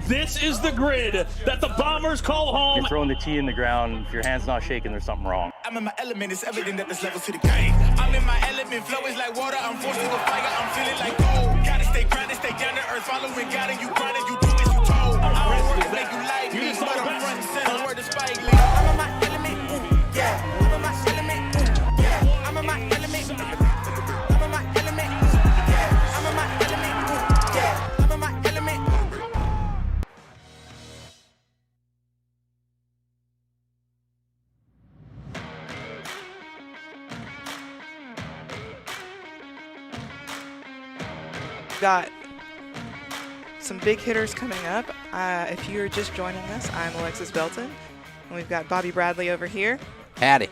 This is the grid that the Bombers call home. You're throwing the tee in the ground. If your hand's not shaking, there's something wrong. I'm in my element. It's evident that there's levels to the game. I'm in my element. Flow is like water. I'm forced to the fire. I'm feeling like gold. Gotta stay grounded, stay down to earth. Following God and you grinding. You do as you told. I don't work to make you like me, but I'm front and center. Word to Spike Lee. I'm in my element. Yeah. I'm in my element. Yeah. I'm in my element. I'm in my element. Yeah. I'm in my element. Yeah. I'm in my element. Got some big hitters coming up. If you're just joining us, I'm Alexis Belton, and we've got Bobby Bradley over here. Howdy.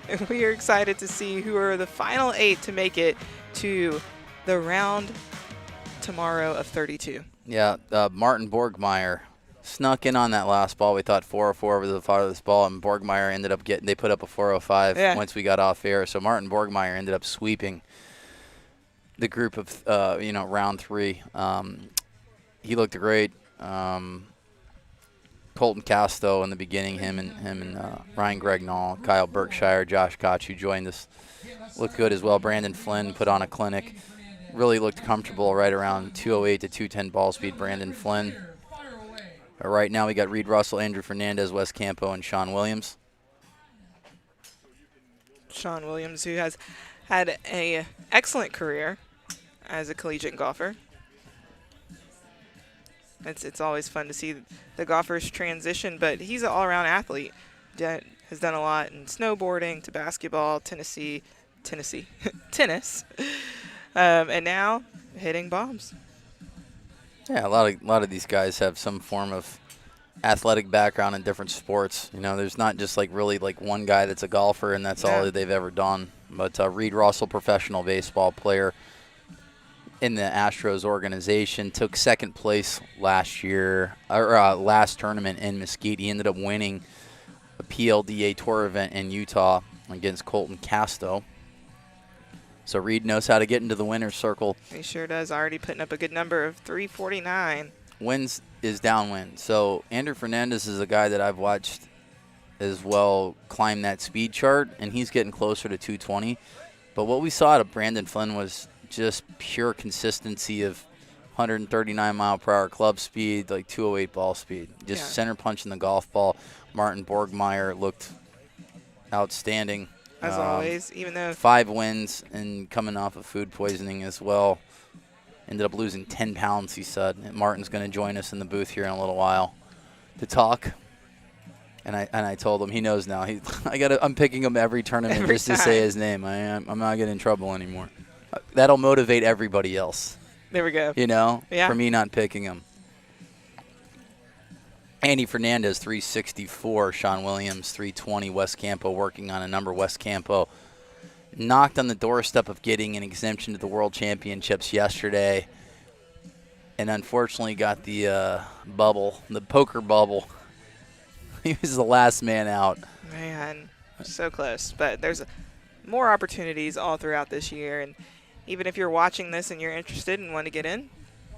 And we are excited to see who are the final 8 to make it to the round tomorrow of 32. Yeah, Martin Borgmeyer snuck in on that last ball. We thought 404 was the farthest ball, and Borgmeyer ended up they put up a 405 once we got off air. So Martin Borgmeyer ended up sweeping the group of, round 3. He looked great. Colton Casto in the beginning, him and Ryan Gregnall, Kyle Berkshire, Josh Koch, who joined us, looked good as well. Brandon Flynn put on a clinic. Really looked comfortable right around 208 to 210 ball speed, Brandon Flynn. But right now we got Reed Russell, Andrew Fernandez, Wes Campo, and Sean Williams. Sean Williams, who has had an excellent career as a collegiate golfer. It's always fun to see the golfers transition, but he's an all-around athlete. Has done a lot in snowboarding to basketball, tennis, and now hitting bombs. Yeah, a lot of these guys have some form of athletic background in different sports. You know, there's not just really one guy that's a golfer and that's all that they've ever done. But Reed Russell, professional baseball player in the Astros organization, took second place last year, or last tournament in Mesquite. He ended up winning a PLDA tour event in Utah against Colton Casto. So Reed knows how to get into the winner's circle. He sure does. Already putting up a good number of 349. Wins is downwind. So Andrew Fernandez is a guy that I've watched as well climb that speed chart, and he's getting closer to 220. But what we saw out of Brandon Flynn was just pure consistency of 139 mile per hour club speed, 208 ball speed. Just center punching the golf ball. Martin Borgmeyer looked outstanding. As always, even though 5 wins and coming off of food poisoning as well. Ended up losing 10 pounds, he said. And Martin's going to join us in the booth here in a little while to talk. And I told him he knows now. I'm picking him every tournament just to say his name. I'm not getting in trouble anymore. That'll motivate everybody else. There we go. For me not picking him. Andy Fernandez, 364. Sean Williams, 320. Wes Campo working on a number. Wes Campo knocked on the doorstep of getting an exemption to the World Championships yesterday, and unfortunately got the bubble, the poker bubble. He was the last man out. Man, so close. But there's more opportunities all throughout this year, and even if you're watching this and you're interested and want to get in,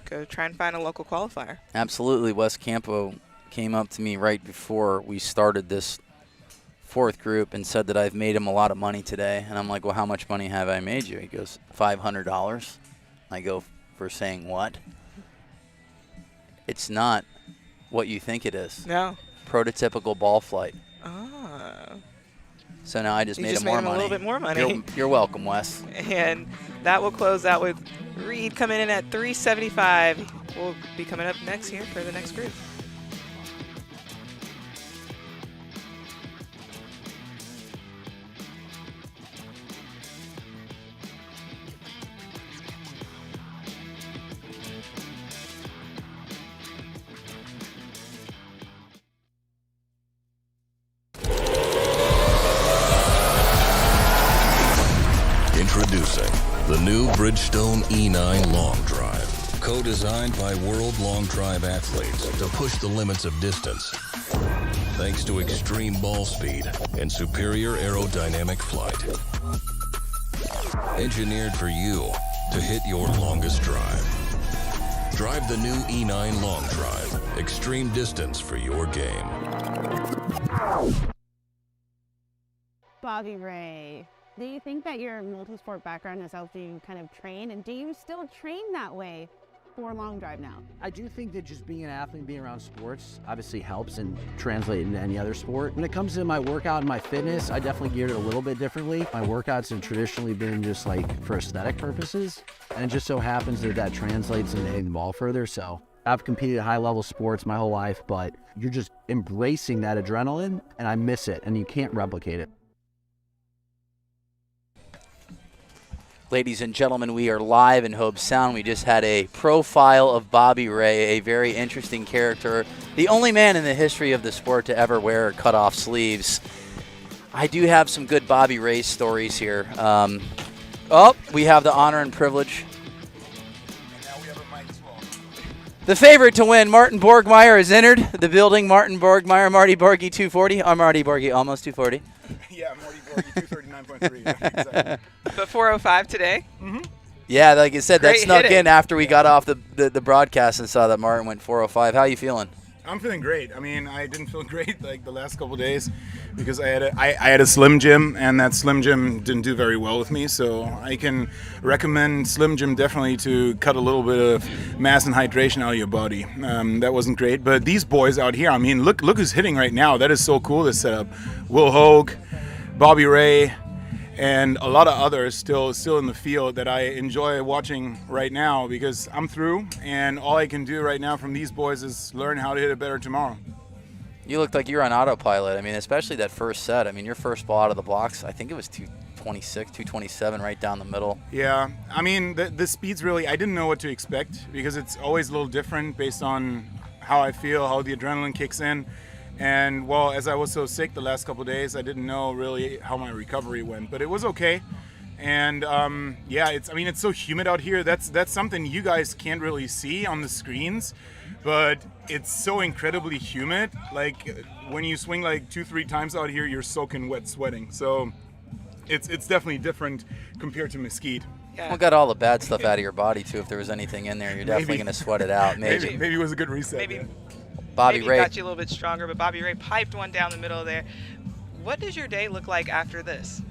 go try and find a local qualifier. Absolutely. Wes Campo came up to me right before we started this 4th group and said that I've made him a lot of money today. And I'm like, well, how much money have I made you? He goes, $500. I go, for saying what? It's not what you think it is. No. Prototypical ball flight. Oh. So now I just made him more money. a little bit more money. You're welcome, Wes. And that will close out with Reed coming in at 375. We'll be coming up next here for the next group. Introducing the new Bridgestone E9 Long Drive. Co-designed by world long drive athletes to push the limits of distance. Thanks to extreme ball speed and superior aerodynamic flight. Engineered for you to hit your longest drive. Drive the new E9 Long Drive. Extreme distance for your game. Bobby Ray, do you think that your multi-sport background has helped you kind of train, and do you still train that way for long drive now? I do think that just being an athlete, being around sports, obviously helps and translates into any other sport. When it comes to my workout and my fitness, I definitely geared it a little bit differently. My workouts have traditionally been just like for aesthetic purposes, and it just so happens that that translates into hitting the ball further. So I've competed at high-level sports my whole life, but you're just embracing that adrenaline, and I miss it, and you can't replicate it. Ladies and gentlemen, we are live in Hobe Sound. We just had a profile of Bobby Ray, a very interesting character, the only man in the history of the sport to ever wear cut-off sleeves. I do have some good Bobby Ray stories here. We have the honor and privilege. The favorite to win, Martin Borgmeyer, has entered the building. Martin Borgmeyer, Marty Borgie 240. I'm Marty Borgie, almost 240. Yeah, Marty Borgie 239.3. Yeah, exactly. But 405 today. Mm-hmm. Yeah, like I said, that Great snuck hitting. in after we got off the broadcast and saw that Martin went 405. How you feeling? I'm feeling great. I mean, I didn't feel great like the last couple of days because I had a Slim Jim, and that Slim Jim didn't do very well with me. So I can recommend Slim Jim definitely to cut a little bit of mass and hydration out of your body. That wasn't great. But these boys out here, I mean, look who's hitting right now. That is so cool, this setup. Will Hogue, Bobby Ray, and a lot of others still in the field that I enjoy watching right now because I'm through, and all I can do right now from these boys is learn how to hit it better tomorrow. You looked like you were on autopilot. I mean, especially that first set. I mean, your first ball out of the blocks, I think it was 226, 227 right down the middle. Yeah, I mean, the speed's really, I didn't know what to expect because it's always a little different based on how I feel, how the adrenaline kicks in. And, well, as I was so sick the last couple of days, I didn't know really how my recovery went. But it was okay. And, yeah, it's so humid out here. That's something you guys can't really see on the screens. But it's so incredibly humid. Like, when you swing like 2-3 times out here, you're soaking wet sweating. So it's definitely different compared to Mesquite. Yeah. Well, got all the bad stuff out of your body, too. If there was anything in there, you're definitely going to sweat it out. Maybe it was a good reset. Maybe. Yeah. Bobby Maybe Ray. got you a little bit stronger, but Bobby Ray piped one down the middle there. What does your day look like after this?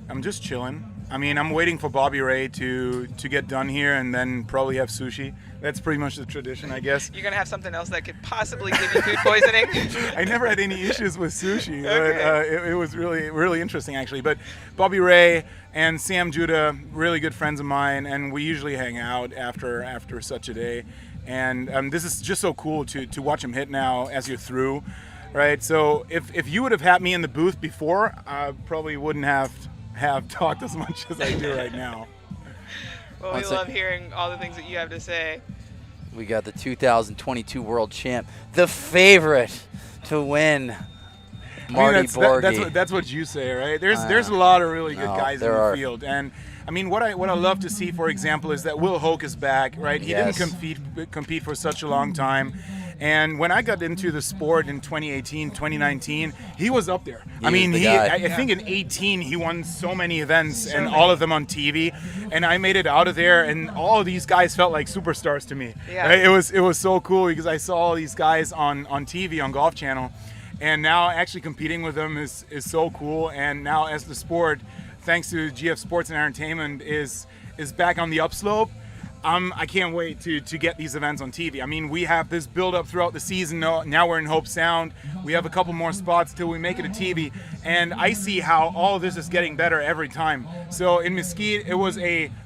I'm just chilling. I mean, I'm waiting for Bobby Ray to get done here and then probably have sushi. That's pretty much the tradition, I guess. You're going to have something else that could possibly give you food poisoning? I never had any issues with sushi, Okay. but it was really, really interesting, actually. But Bobby Ray and Sam Judah, really good friends of mine, and we usually hang out after such a day. And this is just so cool to watch him hit now as you're through, right? So if you would have had me in the booth before, I probably wouldn't have talked as much as I do right now. Well, we love hearing all the things that you have to say. We got the 2022 world champ, the favorite to win, Marty Borgie. That's what you say, right? There's a lot of really good guys in the field, and I mean what I love to see, for example, is that Will Hogue is back, right? He Yes. didn't compete for such a long time. And when I got into the sport in 2018, 2019, he was up there. I think in 18 he won so many events and all of them on TV. And I made it out of there, and all of these guys felt like superstars to me. Yeah. Right? It was so cool because I saw all these guys on TV on Golf Channel, and now actually competing with them is so cool. And now as the sport, thanks to GF Sports and Entertainment, is back on the upslope. I can't wait to get these events on TV. I mean, we have this build up throughout the season. Now we're in Hobe Sound. We have a couple more spots till we make it to TV. And I see how all of this is getting better every time. So in Mesquite, it was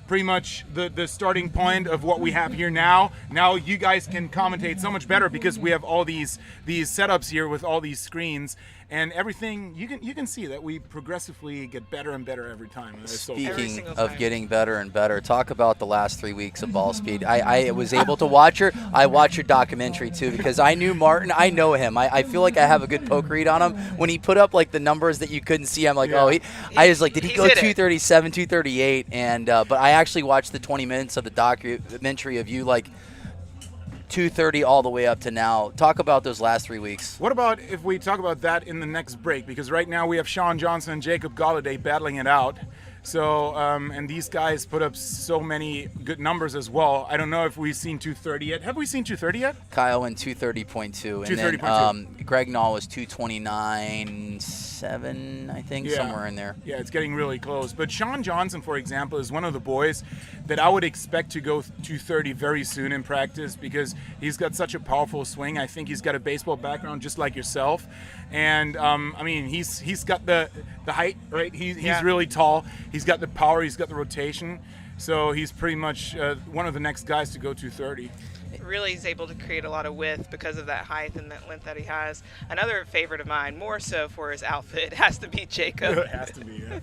pretty much the starting point of what we have here now. Now you guys can commentate so much better because we have all these setups here with all these screens. And everything, you can see that we progressively get better and better every time. And it's so cool. Speaking of getting better and better, talk about the last 3 weeks of ball speed. I was able to watch I watched your documentary too because I knew Martin. I know him. I feel like I have a good poke read on him. When he put up like the numbers that you couldn't see, I'm like, I was like, did he go 237, 238? And but I actually watched the 20 minutes of the documentary of you like 230 all the way up to now. Talk about those last 3 weeks. What about if we talk about that in the next break? Because right now we have Sean Johnson and Jacob Galladay battling it out. So, and these guys put up so many good numbers as well. I don't know if we've seen 230 yet. Have we seen 230 yet? Kyle went 230.2. And then Greg Nall was 229.7, I think, somewhere in there. Yeah, it's getting really close. But Sean Johnson, for example, is one of the boys that I would expect to go 230 very soon in practice because he's got such a powerful swing. I think he's got a baseball background just like yourself. And, I mean, he's got the height, right? He's really tall. He's got the power. He's got the rotation. So he's pretty much one of the next guys to go 230. Really, he's able to create a lot of width because of that height and that length that he has. Another favorite of mine, more so for his outfit, has to be Jacob. It has to be, yeah.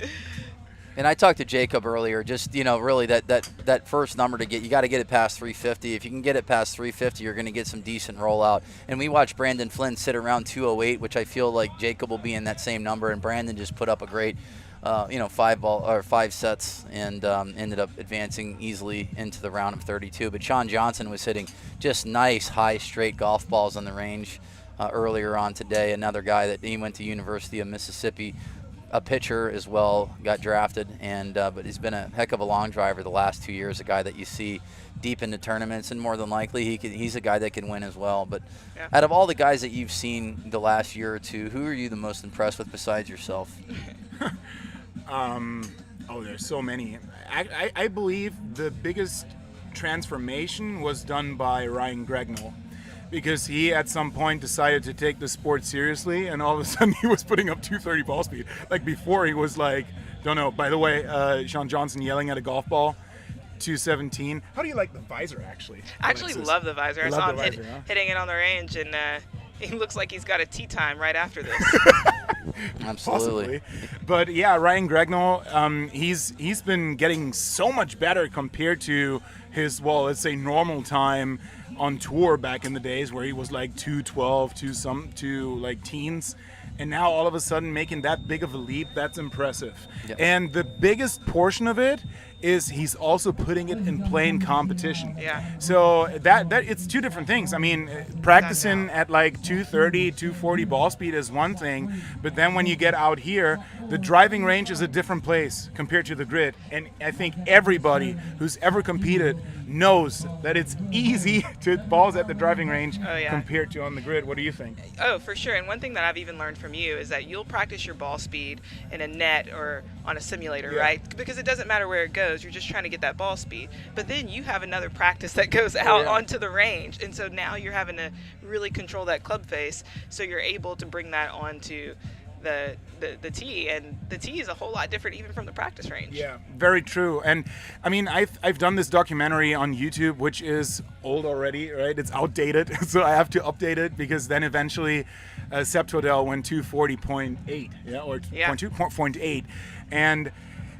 And I talked to Jacob earlier, just, really that first number to get, you got to get it past 350. If you can get it past 350, you're going to get some decent rollout. And we watched Brandon Flynn sit around 208, which I feel like Jacob will be in that same number. And Brandon just put up a great, 5 sets and ended up advancing easily into the round of 32. But Sean Johnson was hitting just nice, high, straight golf balls on the range earlier on today. Another guy that he went to University of Mississippi, a pitcher as well, got drafted, and but he's been a heck of a long driver the last 2 years, a guy that you see deep into tournaments, and more than likely he's a guy that can win as well. But out of all the guys that you've seen the last year or two, who are you the most impressed with besides yourself? There's so many. I believe the biggest transformation was done by Ryan Gregnall, because he at some point decided to take the sport seriously, and all of a sudden he was putting up 230 ball speed. Like before he was like, don't know, by the way, Sean Johnson yelling at a golf ball, 217. How do you like the visor, actually? I actually love the visor. I saw him hitting it on the range, and he looks like he's got a tee time right after this. Absolutely. Possibly. But yeah, Ryan Gregnall, he's been getting so much better compared to his, let's say normal time on tour back in the days where he was like 212 to like teens, and now all of a sudden making that big of a leap, that's impressive. Yep. And the biggest portion of it is he's also putting it in playing competition. Yeah. So that it's two different things. I mean, practicing at like 230, 240 ball speed is one thing, but then when you get out here, the driving range is a different place compared to the grid. And I think everybody who's ever competed knows that it's easy to hit balls at the driving range compared to on the grid. What do you think? Oh, for sure. And one thing that I've even learned from you is that you'll practice your ball speed in a net or on a simulator, right? Because it doesn't matter where it goes. You're just trying to get that ball speed. But then you have another practice that goes out onto the range. And so now you're having to really control that club face, so you're able to bring that onto the tee, and the tee is a whole lot different even from the practice range. Yeah, very true. And I mean, I've done this documentary on YouTube, which is old already, right? It's outdated, so I have to update it, because then eventually Seb Todell went 240.8, or 0.8, and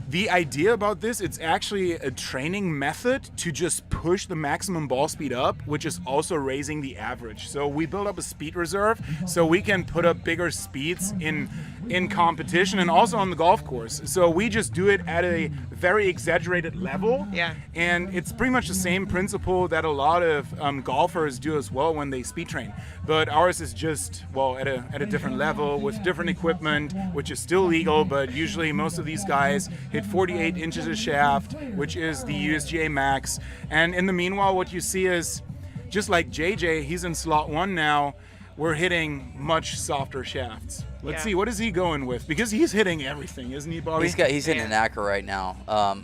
the idea about this, it's actually a training method to just push the maximum ball speed up, which is also raising the average. So we build up a speed reserve so we can put up bigger speeds in competition and also on the golf course. So we just do it at a very exaggerated level. Yeah. And it's pretty much the same principle that a lot of golfers do as well when they speed train. But ours is just, at a different level with different equipment, which is still legal, but usually most of these guys hit 48 inches of shaft, which is the USGA max. And in the meanwhile, what you see is, just like JJ, he's in slot 1 now, we're hitting much softer shafts. Let's see, what is he going with? Because he's hitting everything, isn't he, Bobby? He's hitting an ACRA right now.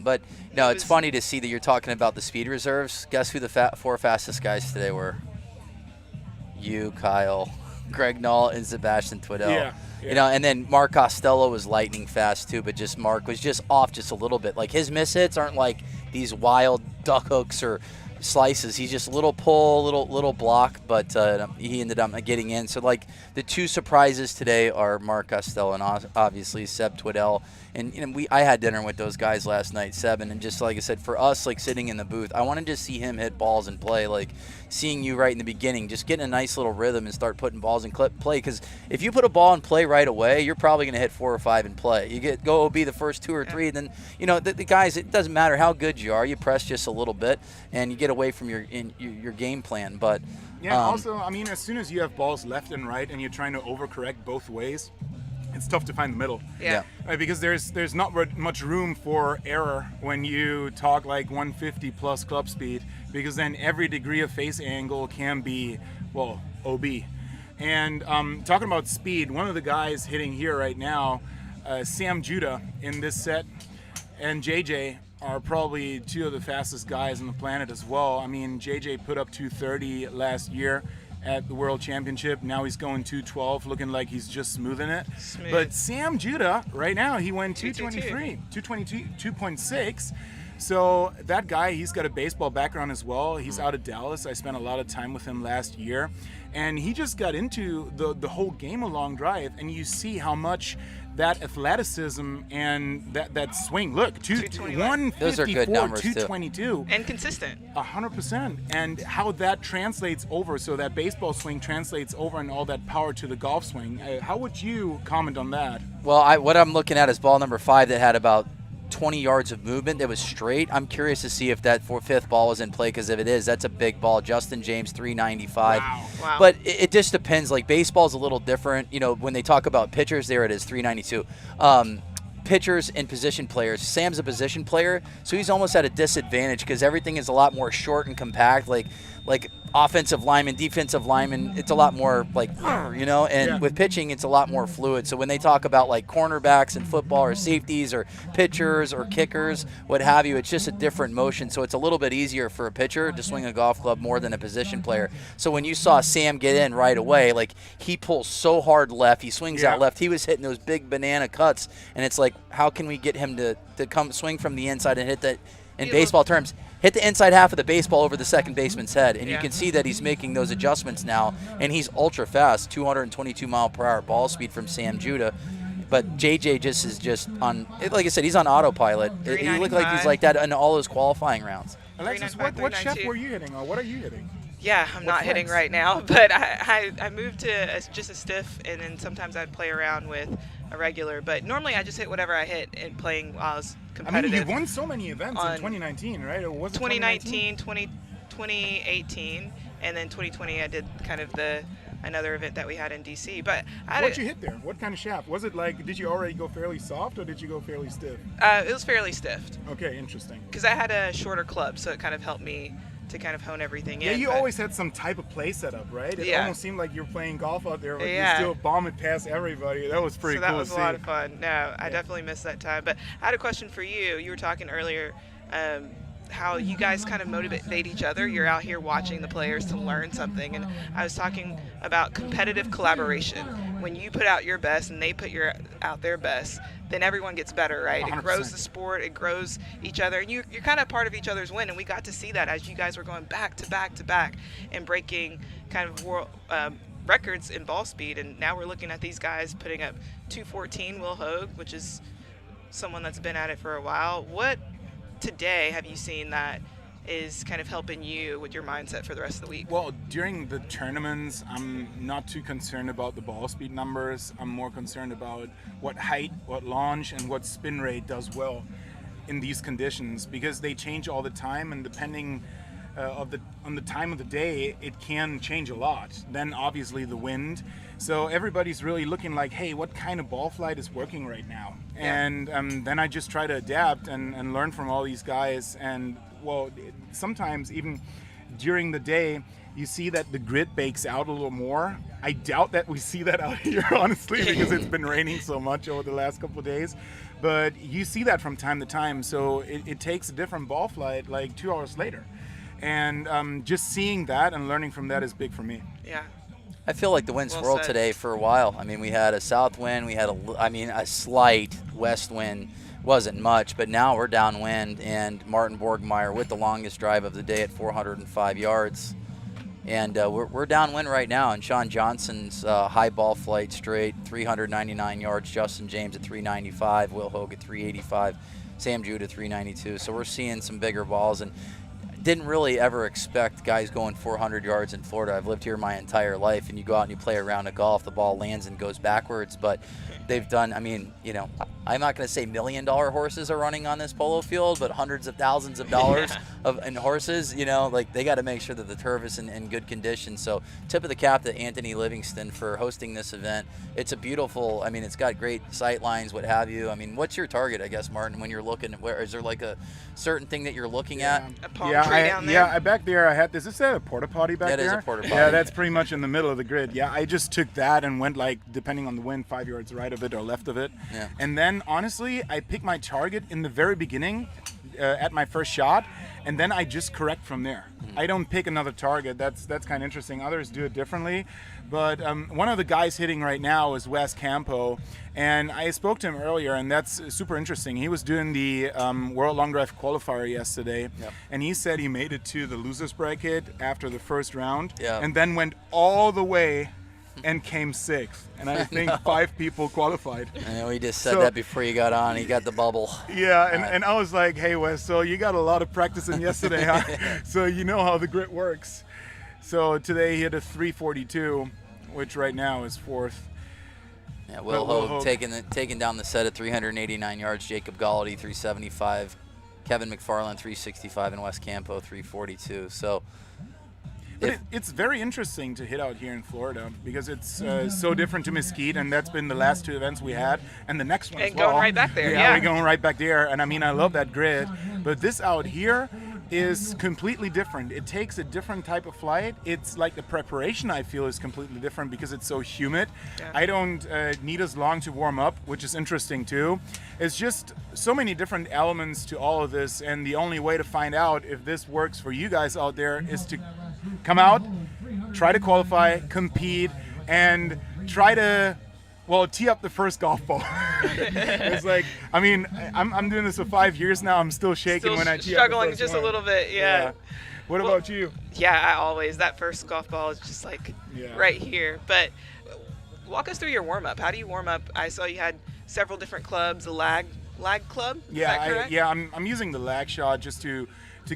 But no, it's funny to see that you're talking about the speed reserves. Guess who the 4 fastest guys today were? You, Kyle, Greg Nall, and Sebastian Twiddell. Yeah. And then Mark Costello was lightning fast too, but just Mark was just off just a little bit. Like, his mishits aren't like these wild duck hooks or slices. He's just a little pull, little block, but he ended up getting in. So, like, the 2 surprises today are Mark Costello and obviously Seb Twiddell. And I had dinner with those guys last night, Seb, and just like I said, for us, like, sitting in the booth, I wanted to see him hit balls and play. Like, seeing you right in the beginning, just getting a nice little rhythm and start putting balls in play. Because if you put a ball in play right away, you're probably going to hit 4 or 5 in play. You go OB the first 2 or 3, and then the guys, it doesn't matter how good you are, you press just a little bit, and you get away from your game plan. But also, I mean, as soon as you have balls left and right, and you're trying to overcorrect both ways, it's tough to find the middle. Yeah. Right, because there's not much room for error when you talk like 150 plus club speed, because then every degree of face angle can be, well, OB. And talking about speed, one of the guys hitting here right now, Sam Judah in this set, and JJ are probably two of the fastest guys on the planet as well. I mean, JJ put up 230 last year at the World Championship. Now he's going 212, looking like he's just smoothing it. Smooth. But Sam Judah, right now, he went 223, 222, 2.6. So that guy, he's got a baseball background as well. He's out of Dallas. I spent a lot of time with him last year. And he just got into the whole game of long drive. And you see how much that athleticism and that swing, look, 154, those are good numbers 222. too. And consistent. 100%. And how that translates over, so that baseball swing translates over and all that power to the golf swing. How would you comment on that? Well, what I'm looking at is ball number 5 that had about 20 yards of movement that was straight. I'm curious to see if that fifth ball is in play, because if it is, that's a big ball. Justin James, 395. Wow. But it just depends. Like, baseball's a little different. You know, when they talk about pitchers, there it is, 392. Pitchers and position players. Sam's a position player, so he's almost at a disadvantage because everything is a lot more short and compact. Like offensive lineman, defensive lineman, it's a lot more like, you know, and with pitching, it's a lot more fluid. So when they talk about like cornerbacks in football or safeties or pitchers or kickers, what have you, it's just a different motion. So it's a little bit easier for a pitcher to swing a golf club more than a position player. So when you saw Sam get in right away, like he pulls so hard left, he swings out left, he was hitting those big banana cuts, and it's like, how can we get him to come swing from the inside and hit that, in baseball terms, hit the inside half of the baseball over the second baseman's head? And you can see that he's making those adjustments now, and he's ultra fast, 222 mile per hour ball speed from Sam Judah. But JJ is just on, like I said, he's on autopilot. He looked like he's like that in all his qualifying rounds. Alexis, what chef were you hitting, or what are you hitting? Yeah, I'm not hitting right now, but I moved to just a stiff, and then sometimes I'd play around with a regular. But normally I just hit whatever I hit in playing while I was competitive. I mean, you won so many events in 2019, right? Or was it 2019, 2018, and then 2020 I did kind of another event that we had in DC. But what'd you hit there? What kind of shaft? Was it like, did you already go fairly soft, or did you go fairly stiff? It was fairly stiffed. Okay, interesting. Because I had a shorter club, so it kind of helped me to kind of hone everything in. Yeah, you always had some type of play setup, right? It almost seemed like you were playing golf out there, but you still bomb it past everybody. That was pretty cool. So that was a lot of fun. No, I definitely missed that time. But I had a question for you. You were talking earlier how you guys kind of motivate each other. You're out here watching the players to learn something. And I was talking about competitive collaboration. When you put out your best and they put out their best, then everyone gets better, right? 100%. It grows the sport, it grows each other, and you're kind of part of each other's win. And we got to see that as you guys were going back to back to back and breaking kind of world records in ball speed. And now we're looking at these guys putting up 214, Will Hobe, which is someone that's been at it for a while. What today have you seen that is kind of helping you with your mindset for the rest of the week? Well, during the tournaments, I'm not too concerned about the ball speed numbers. I'm more concerned about what height, what launch, and what spin rate does well in these conditions, because they change all the time, and depending on the time of the day, it can change a lot. Then obviously the wind. So everybody's really looking like, hey, what kind of ball flight is working right now? And then I just try to adapt and learn from all these guys. And well, sometimes even during the day, you see that the grid bakes out a little more. I doubt that we see that out here, honestly, because it's been raining so much over the last couple of days. But you see that from time to time. So it takes a different ball flight like 2 hours later. And just seeing that and learning from that is big for me. Yeah. I feel like the wind swirled today for a while. I mean, we had a south wind, we had a slight west wind, wasn't much, but now we're downwind, and Martin Borgmeyer with the longest drive of the day at 405 yards. And we're downwind right now, and Sean Johnson's high ball flight straight, 399 yards, Justin James at 395, Will Hoge at 385, Sam Judah 392. So we're seeing some bigger balls, and didn't really ever expect guys going 400 yards in Florida. I've lived here my entire life, and you go out and you play a round of golf, the ball lands and goes backwards. But they've done, I mean, you know, I'm not going to say $1 million horses are running on this polo field, but hundreds of thousands of dollars in horses, you know, like they got to make sure that the turf is in good condition. So tip of the cap to Anthony Livingston for hosting this event. It's a beautiful, I mean, it's got great sight lines, what have you. I mean, what's your target, I guess, Martin, when you're looking at where, is there like a certain thing that you're looking at? A palm tree down there? Yeah, back there I had this. Is that a porta potty back there? That is a porta potty. Yeah, that's pretty much in the middle of the grid. Yeah, I just took that and went like, depending on the wind, 5 yards right of it or left of it. Yeah. And then honestly, I picked my target in the very beginning at my first shot, and then I just correct from there. I don't pick another target. That's kind of interesting. Others do it differently. But one of the guys hitting right now is Wes Campo, and I spoke to him earlier, and that's super interesting. He was doing the World Long Drive Qualifier yesterday, and he said he made it to the losers bracket after the first round, and then went all the way and came sixth. And I think 5 people qualified. I know he just said that before you got on. He got the bubble. Yeah, and I was like, hey, Wes, so you got a lot of practice in yesterday, huh? So you know how the grid works. So today he hit a 342, which right now is 4th. Yeah, Will Hobe taking down the set at 389 yards. Jacob Gallaty 375, Kevin McFarland 365, and Wes Campo 342. So. But it's very interesting to hit out here in Florida because it's so different to Mesquite, and that's been the last 2 events we had, and the next one as well. Going right back there, yeah. We're going right back there, and I mean, I love that grid, but this out here is completely different. It takes a different type of flight. It's like the preparation, I feel, is completely different because it's so humid. Yeah. I don't need as long to warm up, which is interesting too. It's just so many different elements to all of this, and the only way to find out if this works for you guys out there is to come out, try to qualify, compete, and try to, well, tee up the first golf ball. It's like, I mean, I'm doing this for 5 years now. I'm still shaking when I tee up the struggling first just one. a little bit, yeah. What about you? Yeah, I always, that first golf ball is just like right here. But walk us through your warm-up. How do you warm up? I saw you had several different clubs, the lag club. Yeah, I'm using the lag shot just to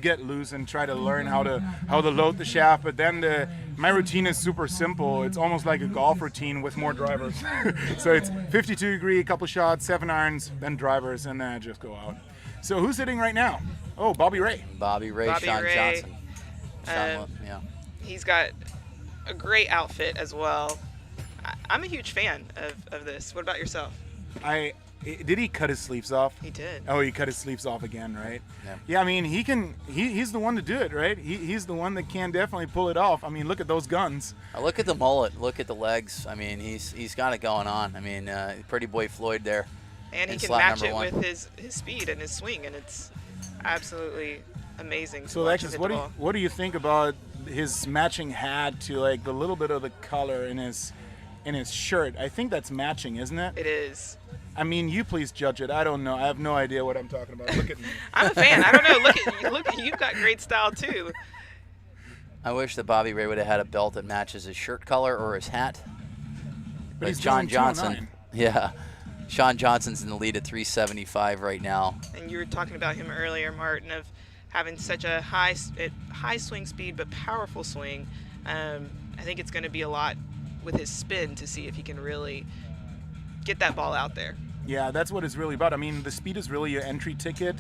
get loose and try to learn how to load the shaft. But then my routine is super simple. It's almost like a golf routine with more drivers. So it's 52 degree, a couple shots, 7 irons, then drivers, and then I just go out. So who's hitting right now? Oh, Bobby Ray. Bobby Johnson. Yeah. He's got a great outfit as well. I'm a huge fan of this. What about yourself? Did he cut his sleeves off? He did. Oh, he cut his sleeves off again, right? Yeah, I mean, he's the one to do it, right? He's the one that can definitely pull it off. I mean, look at those guns. Look at the mullet. Look at the legs. I mean, he's got it going on. I mean, pretty boy Floyd there. And he can match it with his speed and his swing, and it's absolutely amazing. So, Alexis, what do you think about his matching hat to like the little bit of the color in his shirt? I think that's matching, isn't it? It is. I mean, you please judge it. I don't know. I have no idea what I'm talking about. Look at me. I'm a fan. I don't know. Look at you've got great style too. I wish that Bobby Ray would have had a belt that matches his shirt color or his hat. But he's John doing Johnson. Yeah. Sean Johnson's in the lead at 375 right now. And you were talking about him earlier, Martin, of having such a high swing speed but powerful swing. I think it's going to be a lot with his spin to see if he can really get that ball out there. Yeah, that's what it's really about. I mean, the speed is really your entry ticket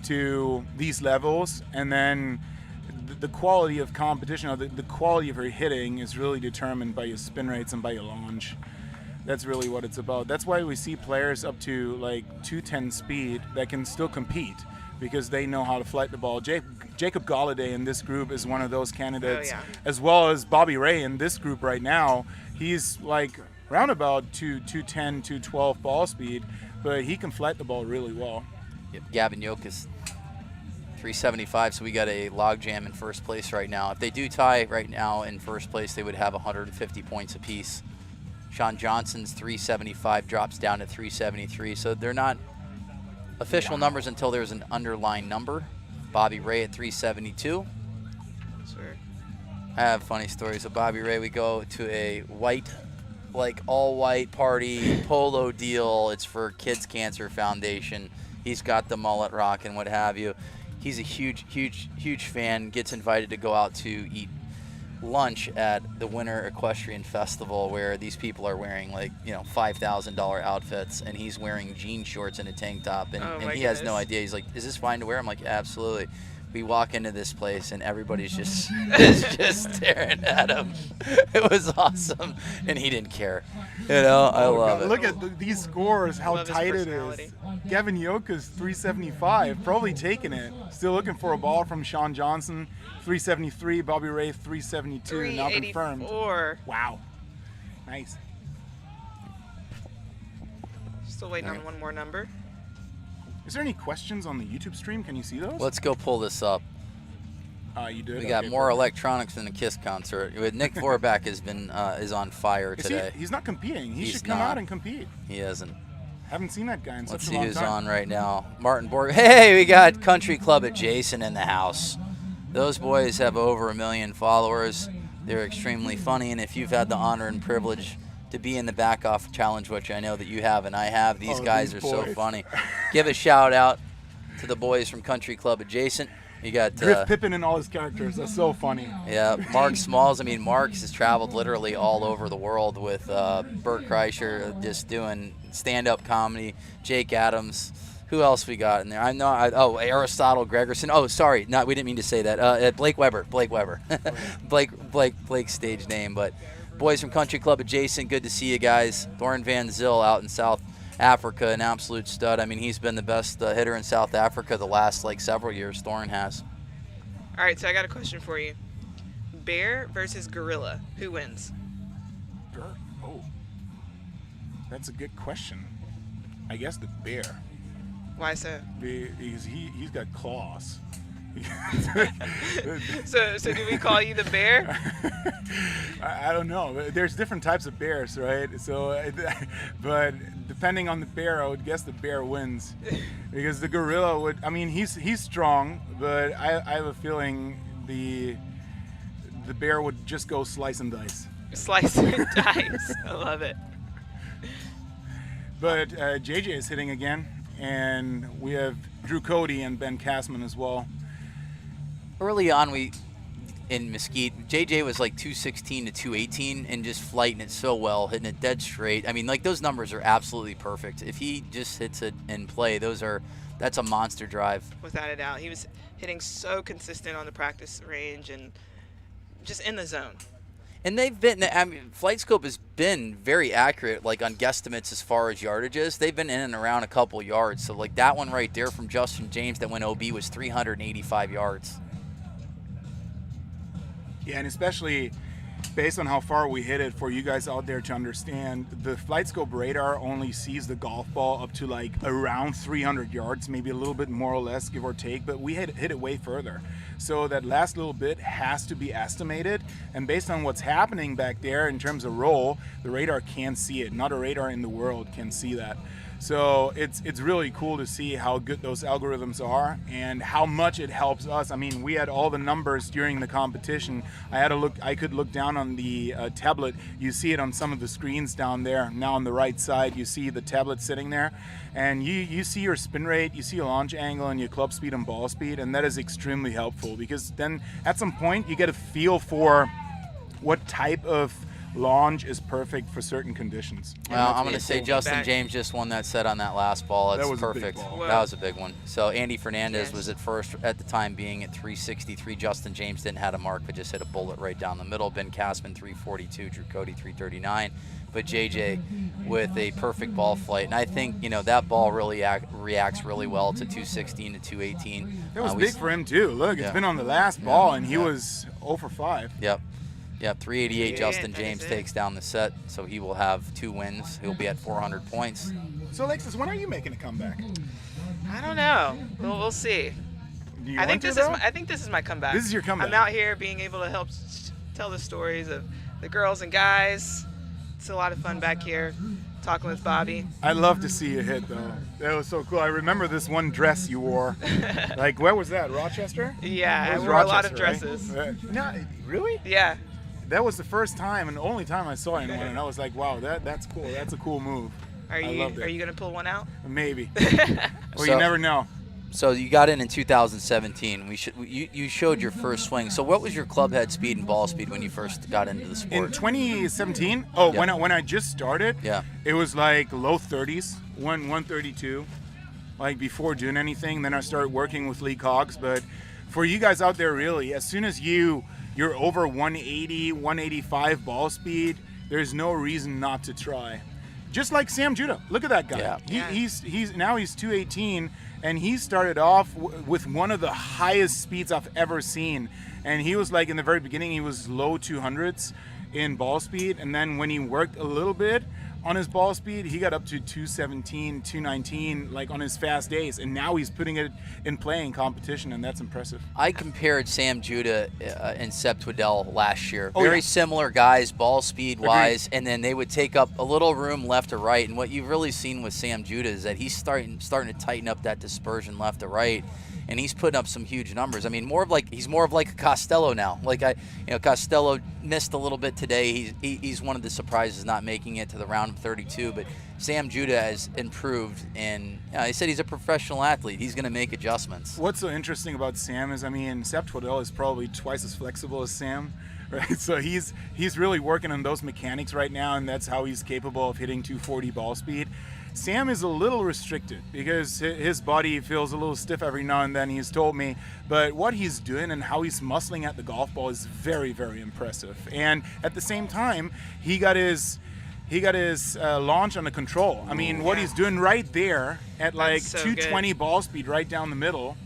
to these levels, and then the quality of competition, or the quality of your hitting is really determined by your spin rates and by your launch. That's really what it's about. That's why we see players up to like 210 speed that can still compete because they know how to flight the ball. Jacob Galladay in this group is one of those candidates, as well as Bobby Ray in this group right now. He's like round about 210, 212 ball speed, but he can flight the ball really well. Yep, Gavin Yoke is 375, so we got a logjam in first place right now. If they do tie right now in first place, they would have 150 points apiece. Sean Johnson's 375 drops down to 373, so they're not official numbers until there's an underlying number. Bobby Ray at 372. Sure. I have funny stories of Bobby Ray. We go to a white, like all-white party polo deal. It's for Kids Cancer Foundation. He's got the mullet rock and what have you. he's a huge fan. Gets invited to go out to eat lunch at the Winter Equestrian Festival, where these people are wearing like $5,000 outfits, and he's wearing jean shorts and a tank top, and he has no idea. He's like, "Is this fine to wear?" I'm like, "Absolutely." We walk into this place and everybody's just staring at him. It was awesome, and he didn't care. I love it. Look at these scores, how tight it is. Gavin Yoka's 375, probably taking it. Still looking for a ball from Sean Johnson, 373. Bobby Ray 372, now confirmed. Wow, nice. Still waiting on one more number. Is there any questions on the YouTube stream? Can you see those? Let's go pull this up. You did. We got more electronics than a Kiss concert. Nick Vorback is on fire today. He's not competing. He should come out and compete. He isn't. Haven't seen that guy in Let's such a see long who's time. on right now. Martin Borg. Hey, we got Country Club Adjacent in the house. Those boys have over 1 million followers. They're extremely funny, and if you've had the honor and privilege to be in the Back Off Challenge, which I know that you have and I have, these guys are so funny. Give a shout out to the boys from Country Club Adjacent. You got Griff Pippin and all his characters. That's so funny. Yeah, Mark Smalls. I mean, Mark has traveled literally all over the world with Bert Kreischer, just doing stand-up comedy. Jake Adams. Who else we got in there? Aristotle Gregerson. Oh, sorry, we didn't mean to say that. Blake Weber. Blake's stage name, but boys from Country Club Adjacent. Good to see you guys. Thorin Van Zyl out in South Africa, an absolute stud. I mean, he's been the best hitter in South Africa the last several years. Thorin has. All right, so I got a question for you. Bear versus gorilla, who wins? Oh, that's a good question. I guess the bear. Why so? Because he's got claws. So do we call you the bear? I don't know. There's different types of bears, right? So, but depending on the bear, I would guess the bear wins, because the gorilla would. I mean, he's strong, but I have a feeling the bear would just go slice and dice. Slice and dice. I love it. But JJ is hitting again, and we have Drew Cody and Ben Kastman as well. Early on, in Mesquite, JJ was 216 to 218 and just flighting it so well, hitting it dead straight. I mean, those numbers are absolutely perfect. If he just hits it in play, that's a monster drive. Without a doubt. He was hitting so consistent on the practice range and just in the zone. And FlightScope has been very accurate, on guesstimates as far as yardages. They've been in and around a couple yards. So, that one right there from Justin James that went OB was 385 yards. Yeah, and especially based on how far we hit it, for you guys out there to understand, the FlightScope radar only sees the golf ball up to around 300 yards, maybe a little bit more or less, give or take, but we hit it way further. So that last little bit has to be estimated, and based on what's happening back there in terms of roll, the radar can't see it. Not a radar in the world can see that. So it's really cool to see how good those algorithms are and how much it helps us. I mean, we had all the numbers during the competition. I could look down on the tablet. You see it on some of the screens down there. Now on the right side, you see the tablet sitting there, and you see your spin rate, you see your launch angle, and your club speed and ball speed, and that is extremely helpful, because then at some point you get a feel for what type of launch is perfect for certain conditions. Well, I'm going to say Justin James just won that set on that last ball. That's perfect. That was a big one. So Andy Fernandez was at first at the time being at 363. Justin James didn't have a mark, but just hit a bullet right down the middle. Ben Kastman 342, Drew Cody 339. But JJ with a perfect ball flight. And I think, that ball really reacts really well to 216 to 218. That was big for him too. Look, it's been on the last ball, and he was 0 for 5. Yep. Yeah, 388. Justin James takes down the set, so he will have 2 wins. He'll be at 400 points. So, Alexis, when are you making a comeback? I don't know. We'll see. Do you I want think this is my comeback. This is your comeback. I'm out here being able to help tell the stories of the girls and guys. It's a lot of fun back here, talking with Bobby. I'd love to see you hit, though. That was so cool. I remember this one dress you wore. Where was that? Rochester? Yeah, I wore a lot of dresses. Right? No, really? Yeah. That was the first time and the only time I saw you in one, and I was like, wow, that's cool. That's a cool move. Are you going to pull one out? Maybe. Well, you never know. So you got in 2017. You showed your first swing. So what was your club head speed and ball speed when you first got into the sport? In 2017, oh, Yeah. when I just started, Yeah. it was like low 30s, 132, like before doing anything. Then I started working with league hogs. But for you guys out there, really, as soon as you're over 180, 185 ball speed, there's no reason not to try. Just like Sam Judah. Look at that guy. Yeah. He's 218, and he started off with one of the highest speeds I've ever seen. And he was like, in the very beginning, he was low 200s in ball speed. And then when he worked a little bit on his ball speed, he got up to 217, 219, like on his fast days. And now he's putting it in play in competition, and that's impressive. I compared Sam Judah and Seb Twiddell last year. Oh, Very yeah. similar guys, ball speed wise, and then they would take up a little room left to right. And what you've really seen with Sam Judah is that he's starting to tighten up that dispersion left to right, and he's putting up some huge numbers. I mean, he's more of like a Costello now. Costello missed a little bit today. He's one of the surprises not making it to the round of 32, but Sam Judah has improved, and he said he's a professional athlete. He's going to make adjustments. What's so interesting about Sam is, I mean, Seb Twiddell is probably twice as flexible as Sam, right? So he's really working on those mechanics right now, and that's how he's capable of hitting 240 ball speed. Sam is a little restricted because his body feels a little stiff every now and then, he's told me. But what he's doing and how he's muscling at the golf ball is very, very impressive. And at the same time, he got his launch under control. I mean, what he's doing right there at like so 220 ball speed right down the middle.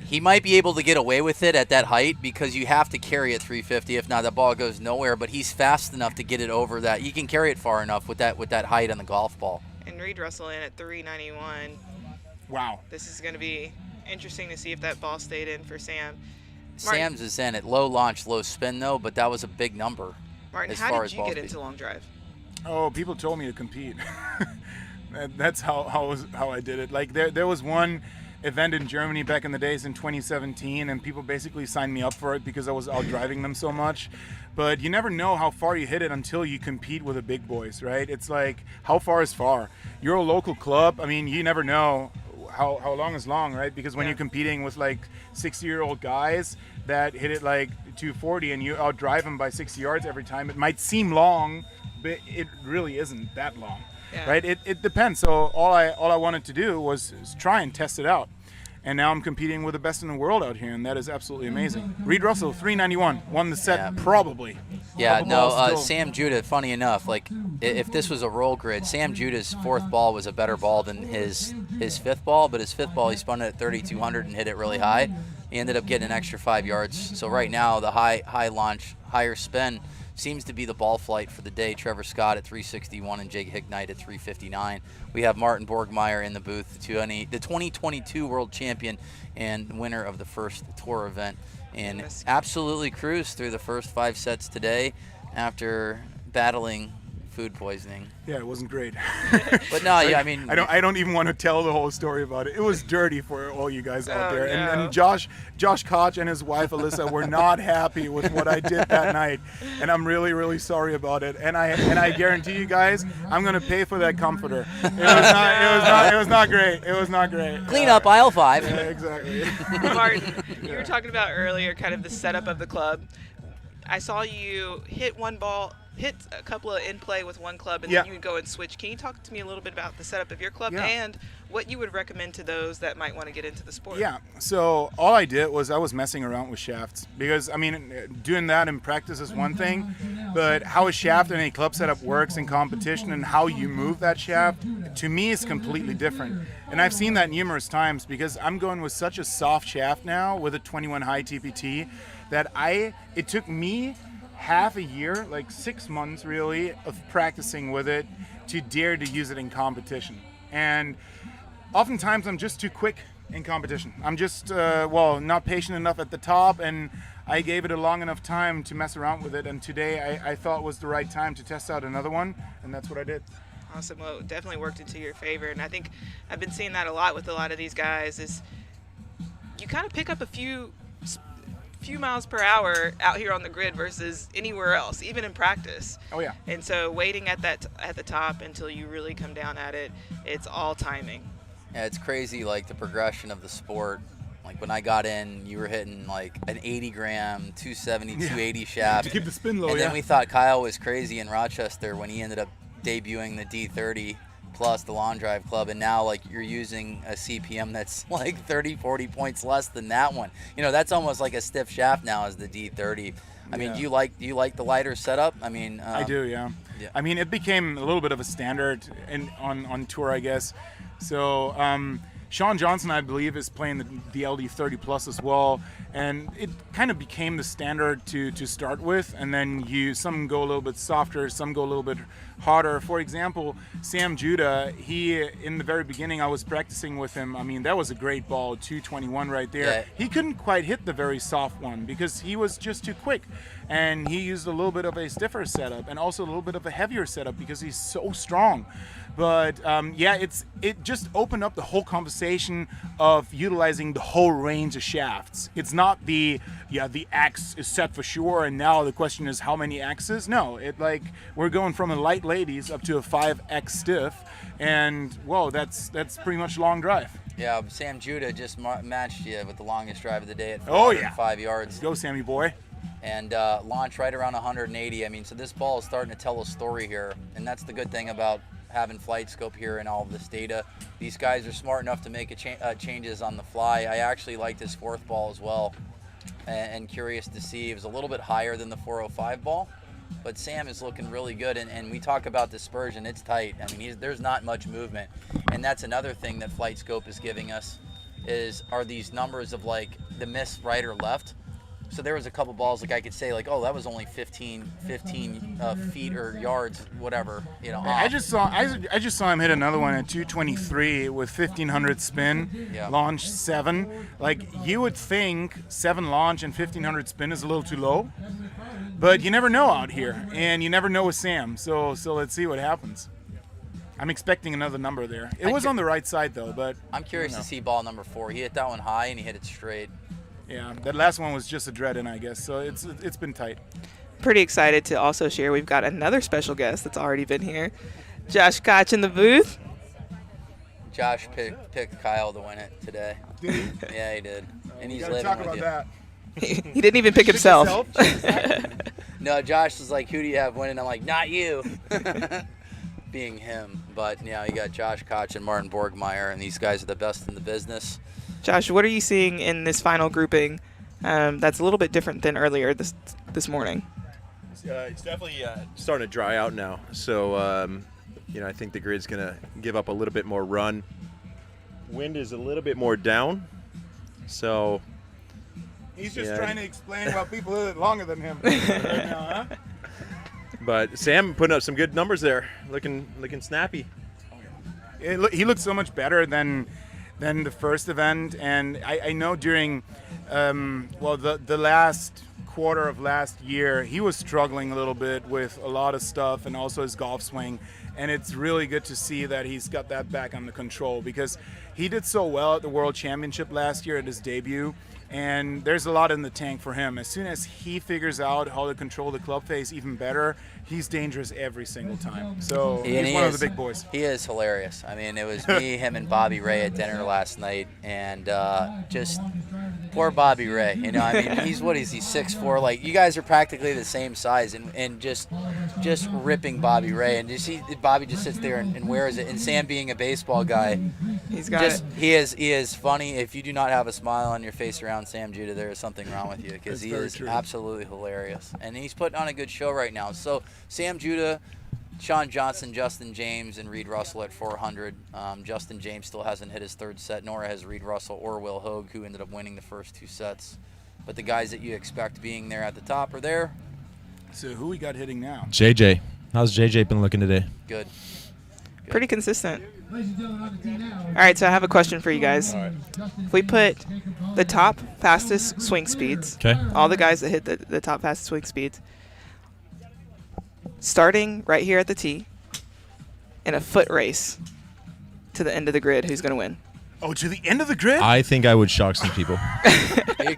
He might be able to get away with it at that height because you have to carry at 350. If not, that ball goes nowhere. But he's fast enough to get it over that. He can carry it far enough with that height on the golf ball. And Reed Russell in at 391. Wow. This is going to be interesting to see if that ball stayed in for Sam. Sam's is in at low launch, low spin though, but that was a big number. Martin, as how far did as you ball get speed. into long drive? Oh, people told me to compete. That's how I did it. Like there was one event in Germany back in the days in 2017, and people basically signed me up for it because I was out driving them so much. But you never know how far you hit it until you compete with the big boys, right? It's like, how far is far? You're a local club. I mean, you never know how long is long, right? Because when you're competing with like 60-year-old guys that hit it like 240 and you outdrive them by 60 yards every time, it might seem long, but it really isn't that long, right? It depends. So all I wanted to do was try and test it out. And now I'm competing with the best in the world out here, and that is absolutely amazing. Reed Russell, 391, won the set probably. Yeah, Couple no, balls still. Sam Judah, funny enough, like if this was a roll grid, Sam Judah's fourth ball was a better ball than his fifth ball, but his fifth ball, he spun it at 3,200 and hit it really high. He ended up getting an extra 5 yards. So right now, the high launch, higher spin seems to be the ball flight for the day. Trevor Scott at 361 and Jake Hignite at 359. We have Martin Borgmeyer in the booth, the 2022 world champion and winner of the first tour event, and absolutely cruised through the first 5 sets today after battling food poisoning. Yeah, it wasn't great. But no, yeah, I mean, I don't even want to tell the whole story about it. It was dirty for all you guys out there. no. And Josh Koch and his wife Alyssa were not happy with what I did that night, and I'm really, really sorry about it. And I guarantee you guys, I'm gonna pay for that comforter. It was not great. It was not great. clean up aisle 5. Yeah, exactly. Martin, you were talking about earlier kind of the setup of the club. I saw you hit a couple of in play with one club, and then you would go and switch. Can you talk to me a little bit about the setup of your club and what you would recommend to those that might want to get into the sport? Yeah, so all I did was I was messing around with shafts because, I mean, doing that in practice is one thing, but how a shaft and a club setup works in competition and how you move that shaft, to me, is completely different. And I've seen that numerous times because I'm going with such a soft shaft now with a 21 high TPT that it took me half a year, like 6 months really, of practicing with it to dare to use it in competition. And oftentimes I'm just too quick in competition. I'm just, not patient enough at the top, and I gave it a long enough time to mess around with it, and today I thought was the right time to test out another one, and that's what I did. Awesome. Well, it definitely worked into your favor, and I think I've been seeing that a lot with a lot of these guys is you kind of pick up a few miles per hour out here on the grid versus anywhere else, even in practice. Oh yeah. And so waiting at the top until you really come down at it, it's all timing. Yeah, it's crazy, like the progression of the sport. Like when I got in, you were hitting like an 80 gram, 270, 280 shaft. To keep the spin low, and then we thought Kyle was crazy in Rochester when he ended up debuting the D30 plus the Long Drive Club, and now like you're using a CPM that's like 30, 40 points less than that one. You know, that's almost like a stiff shaft now as the D30. I mean, do you like the lighter setup? I mean, I do, yeah. I mean, it became a little bit of a standard on tour, I guess. So Sean Johnson, I believe, is playing the LD30 Plus as well, and it kind of became the standard to start with, and then some go a little bit softer, some go a little bit harder. For example, Sam Judah, in the very beginning I was practicing with him. I mean, that was a great ball, 221 right there. Yeah. He couldn't quite hit the very soft one because he was just too quick, and he used a little bit of a stiffer setup and also a little bit of a heavier setup because he's so strong. But yeah, it just opened up the whole conversation of utilizing the whole range of shafts. It's not the X is set for sure, and now the question is how many X's. No, we're going from a light ladies up to a 5X stiff, and whoa, that's pretty much long drive. Yeah, Sam Judah just matched you with the longest drive of the day at 5 yards. Go, Sammy boy. And launch right around 180. I mean, so this ball is starting to tell a story here, and that's the good thing about having Flight Scope here and all of this data. These guys are smart enough to make changes on the fly. I actually liked his fourth ball as well, and curious to see. It was a little bit higher than the 405 ball, but Sam is looking really good. And we talk about dispersion, it's tight. I mean, there's not much movement, and that's another thing that Flight Scope is giving us are these numbers of like the miss right or left. So there was a couple balls like I could say like, oh, that was only 15 feet or yards, whatever, you know. I just saw him hit another one at 223 with 1500 spin, launch 7. Like you would think 7 launch and 1500 spin is a little too low, but you never know out here, and you never know with Sam. So let's see what happens. I'm expecting another number there. It was on the right side though, but I'm curious to see ball number 4. He hit that one high and he hit it straight. Yeah, that last one was just a dread-in, I guess, so it's been tight. Pretty excited to also share we've got another special guest that's already been here. Josh Koch in the booth. Josh picked Kyle to win it today. Did he? Yeah, he did. And he's living living with with you. that. He didn't even pick himself. No, Josh was like, who do you have winning? I'm like, not you. Being him. But, yeah, you got Josh Koch and Martin Borgmeyer, and these guys are the best in the business. Josh, what are you seeing in this final grouping that's a little bit different than earlier this morning? It's definitely starting to dry out now. So, I think the grid's going to give up a little bit more run. Wind is a little bit more down. So he's just trying to explain why people hit it longer than him right now, huh? But Sam putting up some good numbers there, looking snappy. He looked so much better than the first event, and I know during the last quarter of last year he was struggling a little bit with a lot of stuff and also his golf swing, and it's really good to see that he's got that back under control because he did so well at the World Championship last year at his debut, and there's a lot in the tank for him. As soon as he figures out how to control the club face even better, he's dangerous every single time. So he's one of the big boys. He is hilarious. I mean, it was me, him, and Bobby Ray at dinner last night, and just poor Bobby Ray. You know, I mean, he's 6'4". Like, you guys are practically the same size, and just ripping Bobby Ray. And you see Bobby just sits there and wears it. And Sam, being a baseball guy, he's got it. He is funny. If you do not have a smile on your face around Sam Judah, there is something wrong with you, because he is absolutely hilarious, and he's putting on a good show right now. So Sam Judah, Sean Johnson, Justin James, and Reed Russell at 400. Justin James still hasn't hit his third set, nor has Reed Russell or Will Hogue, who ended up winning the first 2 sets. But the guys that you expect being there at the top are there. So who we got hitting now? JJ. How's JJ been looking today? Good. Pretty consistent. All right, so I have a question for you guys. If we put the top fastest swing speeds, all the guys that hit the top fastest swing speeds, starting right here at the tee, in a foot race to the end of the grid, who's going to win? Oh, to the end of the grid? I think I would shock some people.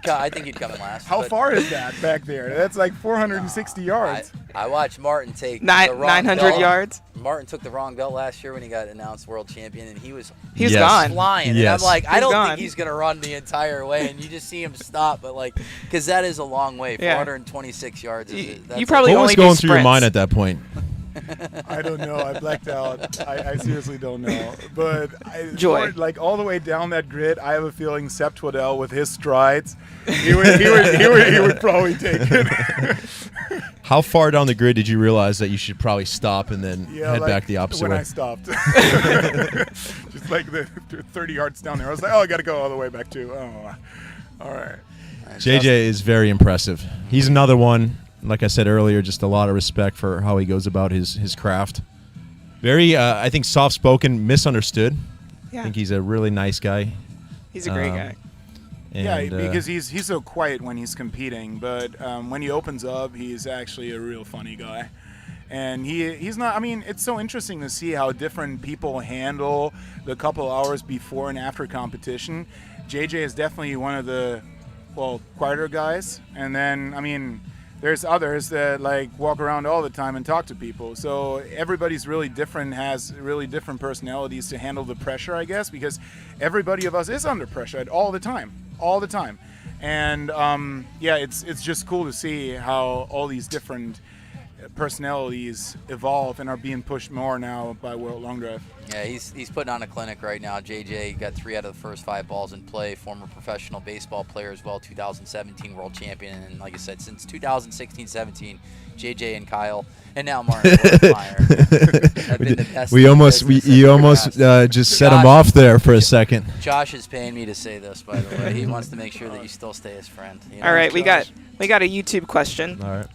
I think he'd come in last. How far is that back there? That's like 460 yards. I watched Martin take the 900 belt. yards. Martin took the wrong belt last year when he got announced world champion, and he was gone, flying. Yes. And I'm like, I don't gone. think he's gonna run the entire way, and you just see him stop. But like, because that is a long way, 426 yards. You probably What only was going do through your sprints. mind at that point? I don't know. I blacked out. I seriously don't know. But Joy. like all the way down that grid, I have a feeling Sepp Twaddell with his strides, he would probably take it. How far down the grid did you realize that you should probably stop and then head like back the opposite when way? I stopped. Just like the 30 yards down there. I was like, oh, I got to go all the way back too. Oh, all right. JJ is very impressive. He's another one. Like I said earlier, just a lot of respect for how he goes about his craft. Very, I think, soft-spoken, misunderstood. Yeah. I think he's a really nice guy. He's a great guy. Yeah, because he's so quiet when he's competing, but when he opens up, he's actually a real funny guy. And he's not, I mean, it's so interesting to see how different people handle the couple hours before and after competition. JJ is definitely one of the, quieter guys. And then, I mean, there's others that like walk around all the time and talk to people. So everybody's really different, has really different personalities to handle the pressure, I guess, because everybody of us is under pressure all the time. And it's just cool to see how all these different personalities evolve and are being pushed more now by World Long Drive. Yeah, he's putting on a clinic right now. JJ got 3 out of the first 5 balls in play. Former professional baseball player as well, 2017 world champion. And like I said, since 2016-17, JJ and Kyle, and now Martin have been the best. You almost just set him off there for a second. Josh is paying me to say this, by the way. He wants to make sure that you still stay his friend. You know? All right, we got a YouTube question. All right.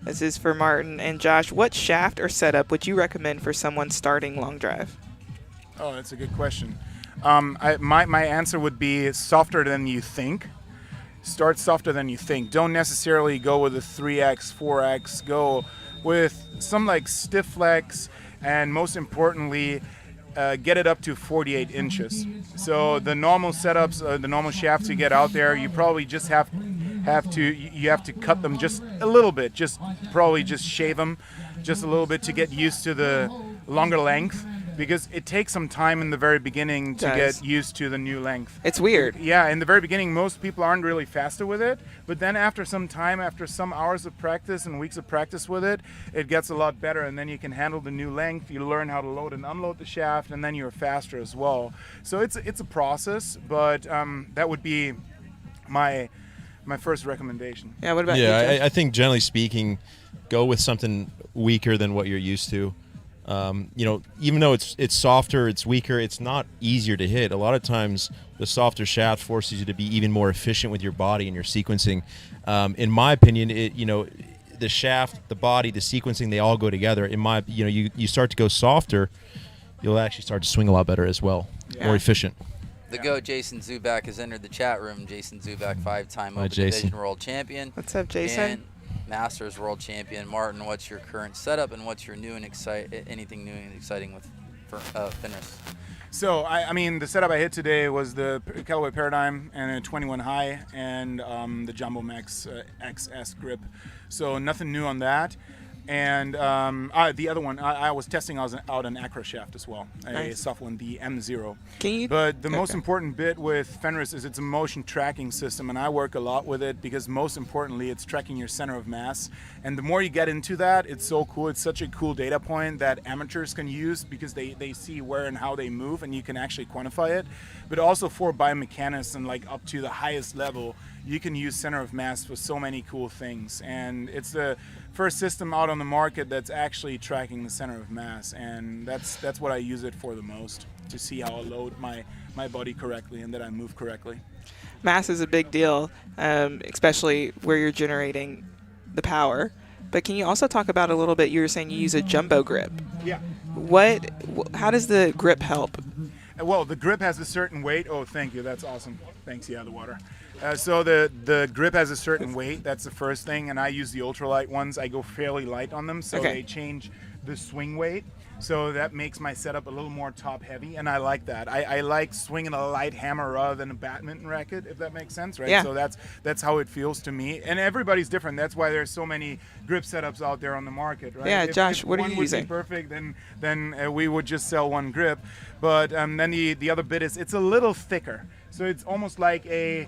This is for Martin and Josh. What shaft or setup would you recommend for someone starting long drive? Oh, that's a good question. My answer would be softer than you think. Start softer than you think. Don't necessarily go with a 3X, 4X. Go with some like stiff flex, and most importantly, get it up to 48 inches. So the normal setups, the normal shafts you get out there, you probably just have to cut them just a little bit, just shave them just a little bit to get used to the longer length, because it takes some time in the very beginning to get used to the new length. It's weird. Yeah, in the very beginning, most people aren't really faster with it, but then after some time, after some hours of practice and weeks of practice with it, it gets a lot better, and then you can handle the new length. You learn how to load and unload the shaft, and then you're faster as well. So it's a process, but that would be my first recommendation. Yeah, what about you, Josh? I think generally speaking, go with something weaker than what you're used to. Even though it's softer, it's weaker, it's not easier to hit. A lot of times the softer shaft forces you to be even more efficient with your body and your sequencing. In my opinion, the shaft, the body, the sequencing, they all go together. You start to go softer, you'll actually start to swing a lot better as well, more efficient. The GOAT Jason Zubak has entered the chat room. Jason Zubak, 5-time Open Jason. Division world champion. What's up, Jason? And Masters world champion. Martin, what's your current setup, and what's your anything new and exciting with Fenris? So, I mean, the setup I hit today was the Callaway Paradigm and a 21 high and the Jumbo Max XS grip. So nothing new on that. And the other one, I was testing out an Acro shaft as well, a soft one, the M0. But the most important bit with Fenris is it's a motion tracking system, and I work a lot with it because most importantly, it's tracking your center of mass. And the more you get into that, it's so cool. It's such a cool data point that amateurs can use because they see where and how they move, and you can actually quantify it. But also for biomechanics and like up to the highest level, you can use center of mass for so many cool things. And it's the first system out on the market that's actually tracking the center of mass, and that's what I use it for the most, to see how I load my body correctly and that I move correctly. Mass is a big deal, especially where you're generating the power. But can you also talk about a little bit, you were saying you use a jumbo grip. Yeah. How does the grip help? Well, the grip has a certain weight. Oh, thank you. That's awesome. Thanks. Yeah, the water. So the grip has a certain weight. That's the first thing. And I use the ultralight ones. I go fairly light on them, so they change the swing weight. So that makes my setup a little more top heavy, and I like that. I like swinging a light hammer rather than a badminton racket, if that makes sense, right? Yeah. So that's how it feels to me. And everybody's different. That's why there's so many grip setups out there on the market, right? Yeah, Josh, if what are one you would using? Be perfect, then we would just sell one grip. But then the other bit is it's a little thicker. So it's almost like a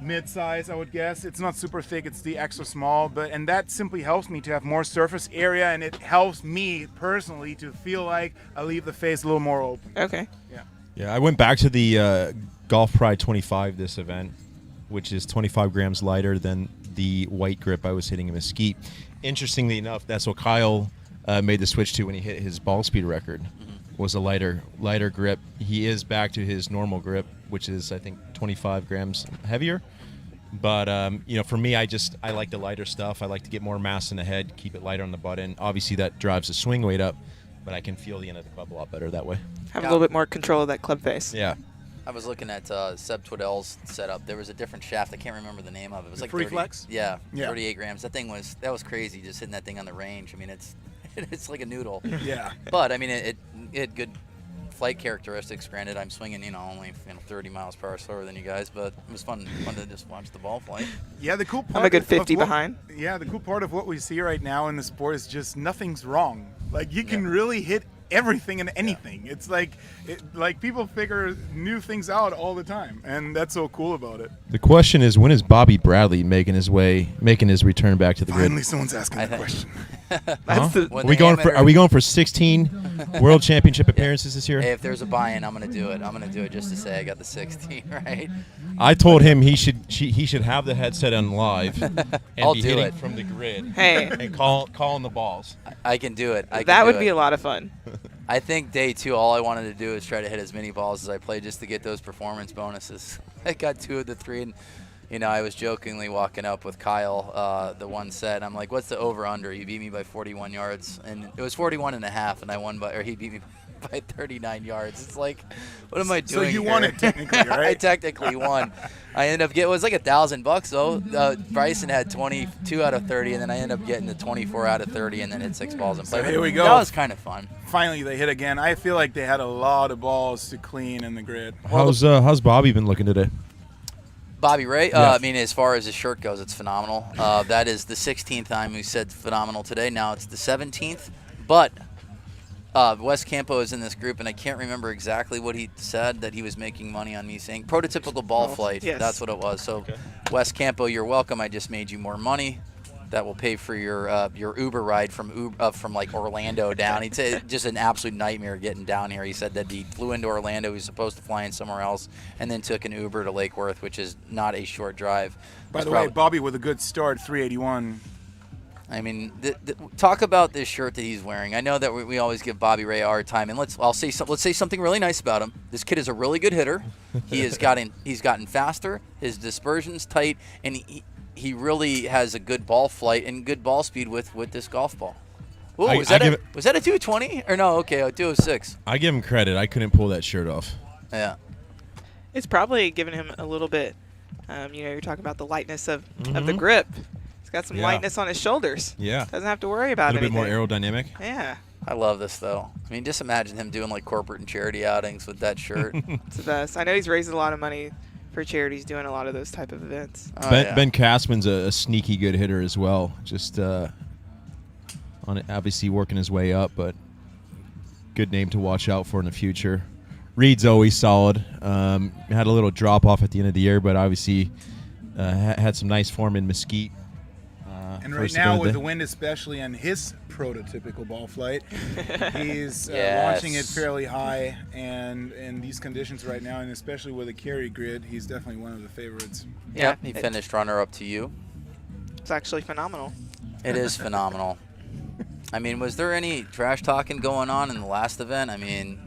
mid-size, I would guess. It's not super thick, it's the extra small, and that simply helps me to have more surface area, and it helps me personally to feel like I leave the face a little more open. Okay. Yeah, I went back to the Golf Pride 25 this event, which is 25 grams lighter than the white grip I was hitting in Mesquite. Interestingly enough, that's what Kyle made the switch to when he hit his ball speed record. Was a lighter grip. He is back to his normal grip, which is I think 25 grams heavier. But for me, I like the lighter stuff. I like to get more mass in the head, keep it lighter on the button. Obviously, that drives the swing weight up, but I can feel the end of the club a lot better that way. Have a little bit more control of that club face. Yeah. I was looking at Seb Twiddell's setup. There was a different shaft. I can't remember the name of it. It was like Free 30, flex? Yeah, Yeah. 38 grams. That was crazy. Just hitting that thing on the range. I mean, it's like a noodle. Yeah. But I mean, it had good flight characteristics. Granted, I'm swinging only 30 miles per hour slower than you guys, but it was fun to just watch the ball fly. Yeah, the cool part. I'm a good of 50 what- behind. Yeah, the cool part of what we see right now in the sport is just nothing's wrong. Like you can really hit everything and anything. It's like people figure new things out all the time, and that's so cool about it. The question is, when is Bobby Bradley making his return back to the grid? Finally, someone's asking that question. Huh? Are we going for 16 World Championship appearances this year? Hey, if there's a buy-in, I'm gonna do it. I'm gonna do it just to say I got the 16, right? I told him he should have the headset on live and I'll be do hitting it. from the grid. Hey. and calling the balls. I can do it. That would be a lot of fun. I think day 2, all I wanted to do is try to hit as many balls as I played just to get those performance bonuses. I got 2 of the 3, and I was jokingly walking up with Kyle the one set, and I'm like, what's the over-under? He beat me by 41 yards, and it was 41 and a half, and he beat me by 39 yards. It's like, what am I doing? So you here? won it technically, right? I technically won. I ended up getting, it was like $1,000 though. Bryson had 22 out of 30, and then I ended up getting the 24 out of 30, and then hit 6 balls and So played. here we go. That was kind of fun. Finally, they hit again. I feel like they had a lot of balls to clean in the grid. How's Bobby been looking today? Bobby Ray, Yeah. I mean, as far as his shirt goes, it's phenomenal. That is the 16th time we said phenomenal today. Now it's the 17th. But Wes Campo is in this group, and I can't remember exactly what he said that he was making money on me saying. Prototypical ball flight. Yes. That's what it was. So, Wes Campo, you're welcome. I just made you more money. That will pay for your Uber ride from like Orlando down. He said just an absolute nightmare getting down here. He said that he flew into Orlando. He was supposed to fly in somewhere else, and then took an Uber to Lake Worth, which is not a short drive. By the way, Bobby with a good start, 381. I mean, talk about this shirt that he's wearing. I know that we always give Bobby Ray a hard time, and let's say something really nice about him. This kid is a really good hitter. He's gotten faster. His dispersion's tight, and he really has a good ball flight and good ball speed with this golf ball. Ooh, was that a 220 or no? Okay, a 206. I give him credit. I couldn't pull that shirt off. Yeah. It's probably giving him a little bit. You're talking about the lightness of the grip. He's got some lightness on his shoulders. Yeah. Doesn't have to worry about a little anything. bit more aerodynamic. Yeah. I love this though. I mean, just imagine him doing like corporate and charity outings with that shirt. It's the best. I know he's raising a lot of money for charities doing a lot of those type of events. Ben Castman's a sneaky good hitter as well. Just obviously working his way up, but good name to watch out for in the future. Reed's always solid. Had a little drop off at the end of the year, but obviously had some nice form in Mesquite. And right now, with the wind especially on his prototypical ball flight, he's launching it fairly high. And in these conditions right now, and especially with a carry grid, he's definitely one of the favorites. Yeah, he finished runner-up to you. It's actually phenomenal. It is phenomenal. I mean, was there any trash talking going on in the last event? I mean,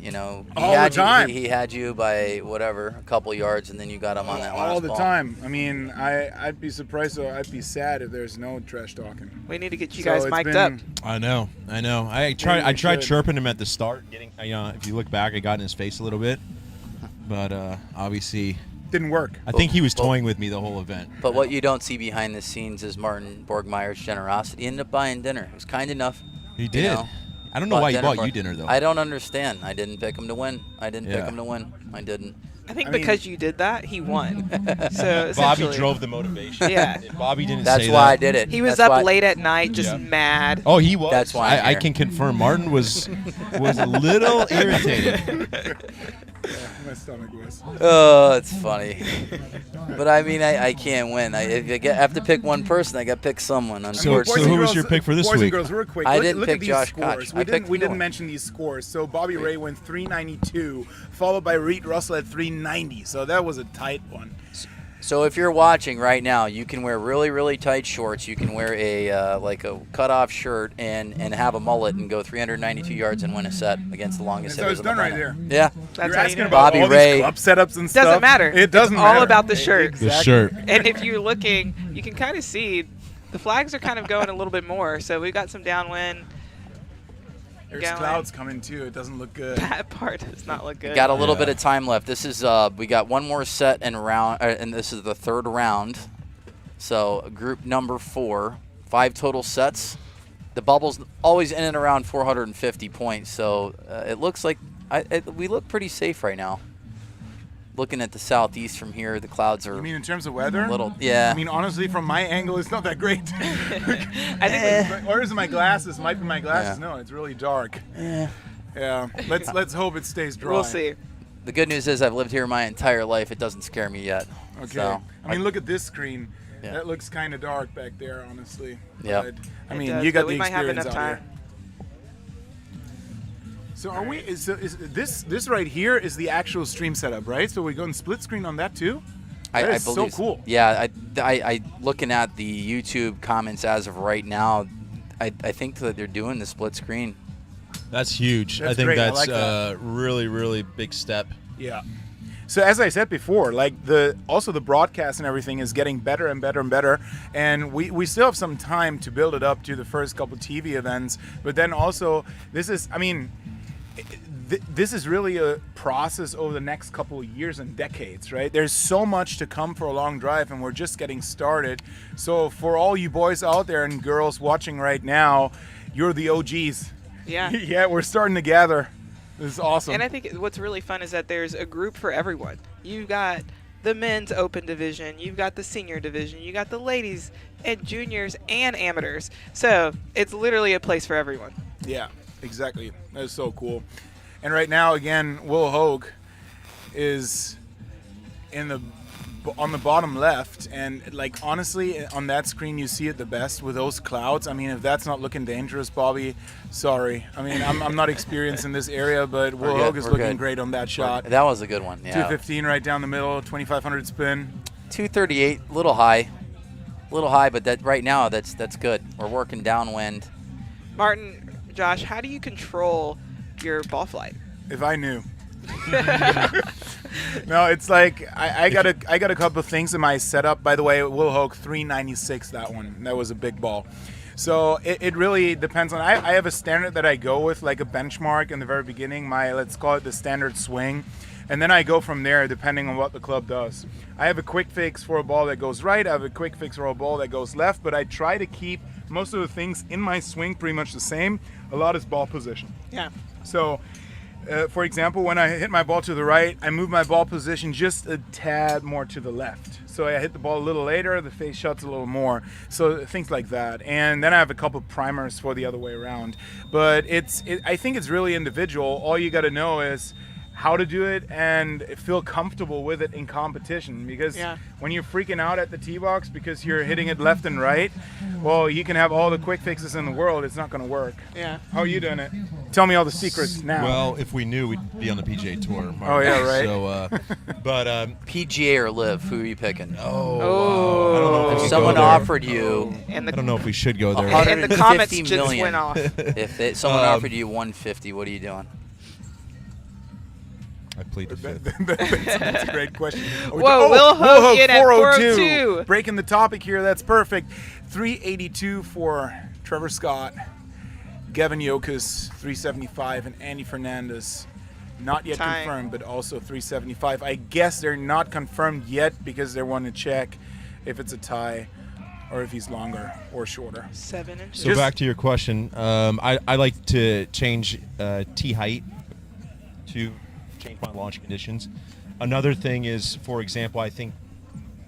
all the time. He had you by whatever, a couple yards, and then you got him on that last all the ball. time. I mean, I'd be surprised, or I'd be sad if there's no trash talking. We need to get you guys mic'd up. I know. I tried chirping him at the start. Getting, if you look back, I got in his face a little bit, but obviously didn't work. I think he was toying with me the whole event. But what you don't see behind the scenes is Martin Borgmeyer's generosity. He ended up buying dinner. He was kind enough. He did. I don't know why you bought you dinner, though. I don't understand. I didn't pick him to win. I didn't. I think because you did that, he won. So Bobby drove the motivation. Yeah. If Bobby didn't That's say why that. I did it. He was up late at night, just mad. Oh, he was. That's why I can confirm. Martin was a little irritated. My stomach was. Oh, it's funny. But I mean, I can't win. If I have to pick one person, I got to pick someone. So who was your pick for this boys week? And girls, real quick, I look, didn't look pick at these Josh scores. Koch. We didn't mention these scores. So Bobby Ray went 392, followed by Reed Russell at 390. So that was a tight one. So if you're watching right now, you can wear really, really tight shorts. You can wear a like a cutoff shirt and have a mullet and go 392 yards and win a set against the longest hitters. So it's done right there. Yeah. That's You're how asking you know. about Bobby all Ray. these club setups and stuff. Doesn't matter. It doesn't it's matter. all about the shirt. The shirt. And if you're looking, you can kind of see the flags are kind of going a little bit more. So we've got some downwind. There's going. clouds coming too. It doesn't look good. That part does not look good. Got a little bit of time left. This is we got one more set and round, and this is the third round. So group number 4, 5 total sets. The bubble's always in and around 450 points. So it looks like we look pretty safe right now. Looking at the southeast from here, the clouds are. You mean in terms of weather? A little, yeah. I mean, honestly, from my angle, it's not that great. I think or is it my glasses? Might be my glasses. Yeah. No, it's really dark. Yeah. Yeah. Let's hope it stays dry. we'll see. The good news is I've lived here my entire life. It doesn't scare me yet. Okay. So, I mean, look at this screen. Yeah. That looks kind of dark back there, honestly. Yeah. But, I It mean, does, you got but the we might have experience enough out time. here. So are we? Is this right here is the actual stream setup, right? So we're going split screen on that too. That is believe so cool. Yeah, I looking at the YouTube comments as of right now, I think that they're doing the split screen. That's huge. That's I think great. I that's like that. a really, really big step. Yeah. So as I said before, like also the broadcast and everything is getting better and better and better, and we still have some time to build it up to the first couple TV events. But then also this is really a process over the next couple of years and decades, right? There's so much to come for a long drive, and we're just getting started. So for all you boys out there and girls watching right now, you're the OGs. Yeah. Yeah, we're starting to gather. This is awesome. And I think what's really fun is that there's a group for everyone. You've got the men's open division, you've got the senior division, you got the ladies and juniors and amateurs. So it's literally a place for everyone. Yeah, exactly. That is so cool. And right now, again, Will Hogue is on the bottom left, and like honestly, on that screen you see it the best with those clouds. I mean, if that's not looking dangerous, Bobby, sorry. I mean, I'm not experienced in this area, but Will Hogue is looking great on that shot. That was a good one. Yeah. 215 right down the middle, 2500 spin. 238, a little high, but that right now that's good. We're working downwind. Martin, Josh, how do you control your ball flight? If I knew. No, it's like I got a couple of things in my setup. By the way, Will Hogue 396, that one. That was a big ball. So it really depends on. I have a standard that I go with, like a benchmark in the very beginning. Let's call it the standard swing, and then I go from there depending on what the club does. I have a quick fix for a ball that goes right. I have a quick fix for a ball that goes left. But I try to keep most of the things in my swing pretty much the same. A lot is ball position. Yeah. So. For example, when I hit my ball to the right, I move my ball position just a tad more to the left. So I hit the ball a little later, the face shot's a little more. So things like that. And then I have a couple primers for the other way around. But I think it's really individual. All you got to know is how to do it and feel comfortable with it in competition, because when you're freaking out at the tee box because you're hitting it left and right, well, you can have all the quick fixes in the world, it's not going to work. Yeah. How are you doing it? Tell me all the secrets now. Well, if we knew, we'd be on the PGA Tour. Martin. Oh yeah, right. So, but PGA or Live, who are you picking? I don't know if someone offered you, I don't know if we should go there. And the comments just million. went off. If someone offered you 150, what are you doing? I plead the fifth. That's a great question. Whoa, Will Hogue in at 402. Breaking the topic here, that's perfect. 382 for Trevor Scott, Gavin Yokas, 375, and Andy Fernandez. Not yet confirmed, but also 375. I guess they're not confirmed yet because they want to check if it's a tie. or if he's longer or shorter. 7 inches. So back to your question, I like to change tee height to change my launch conditions. Another thing is, for example, I think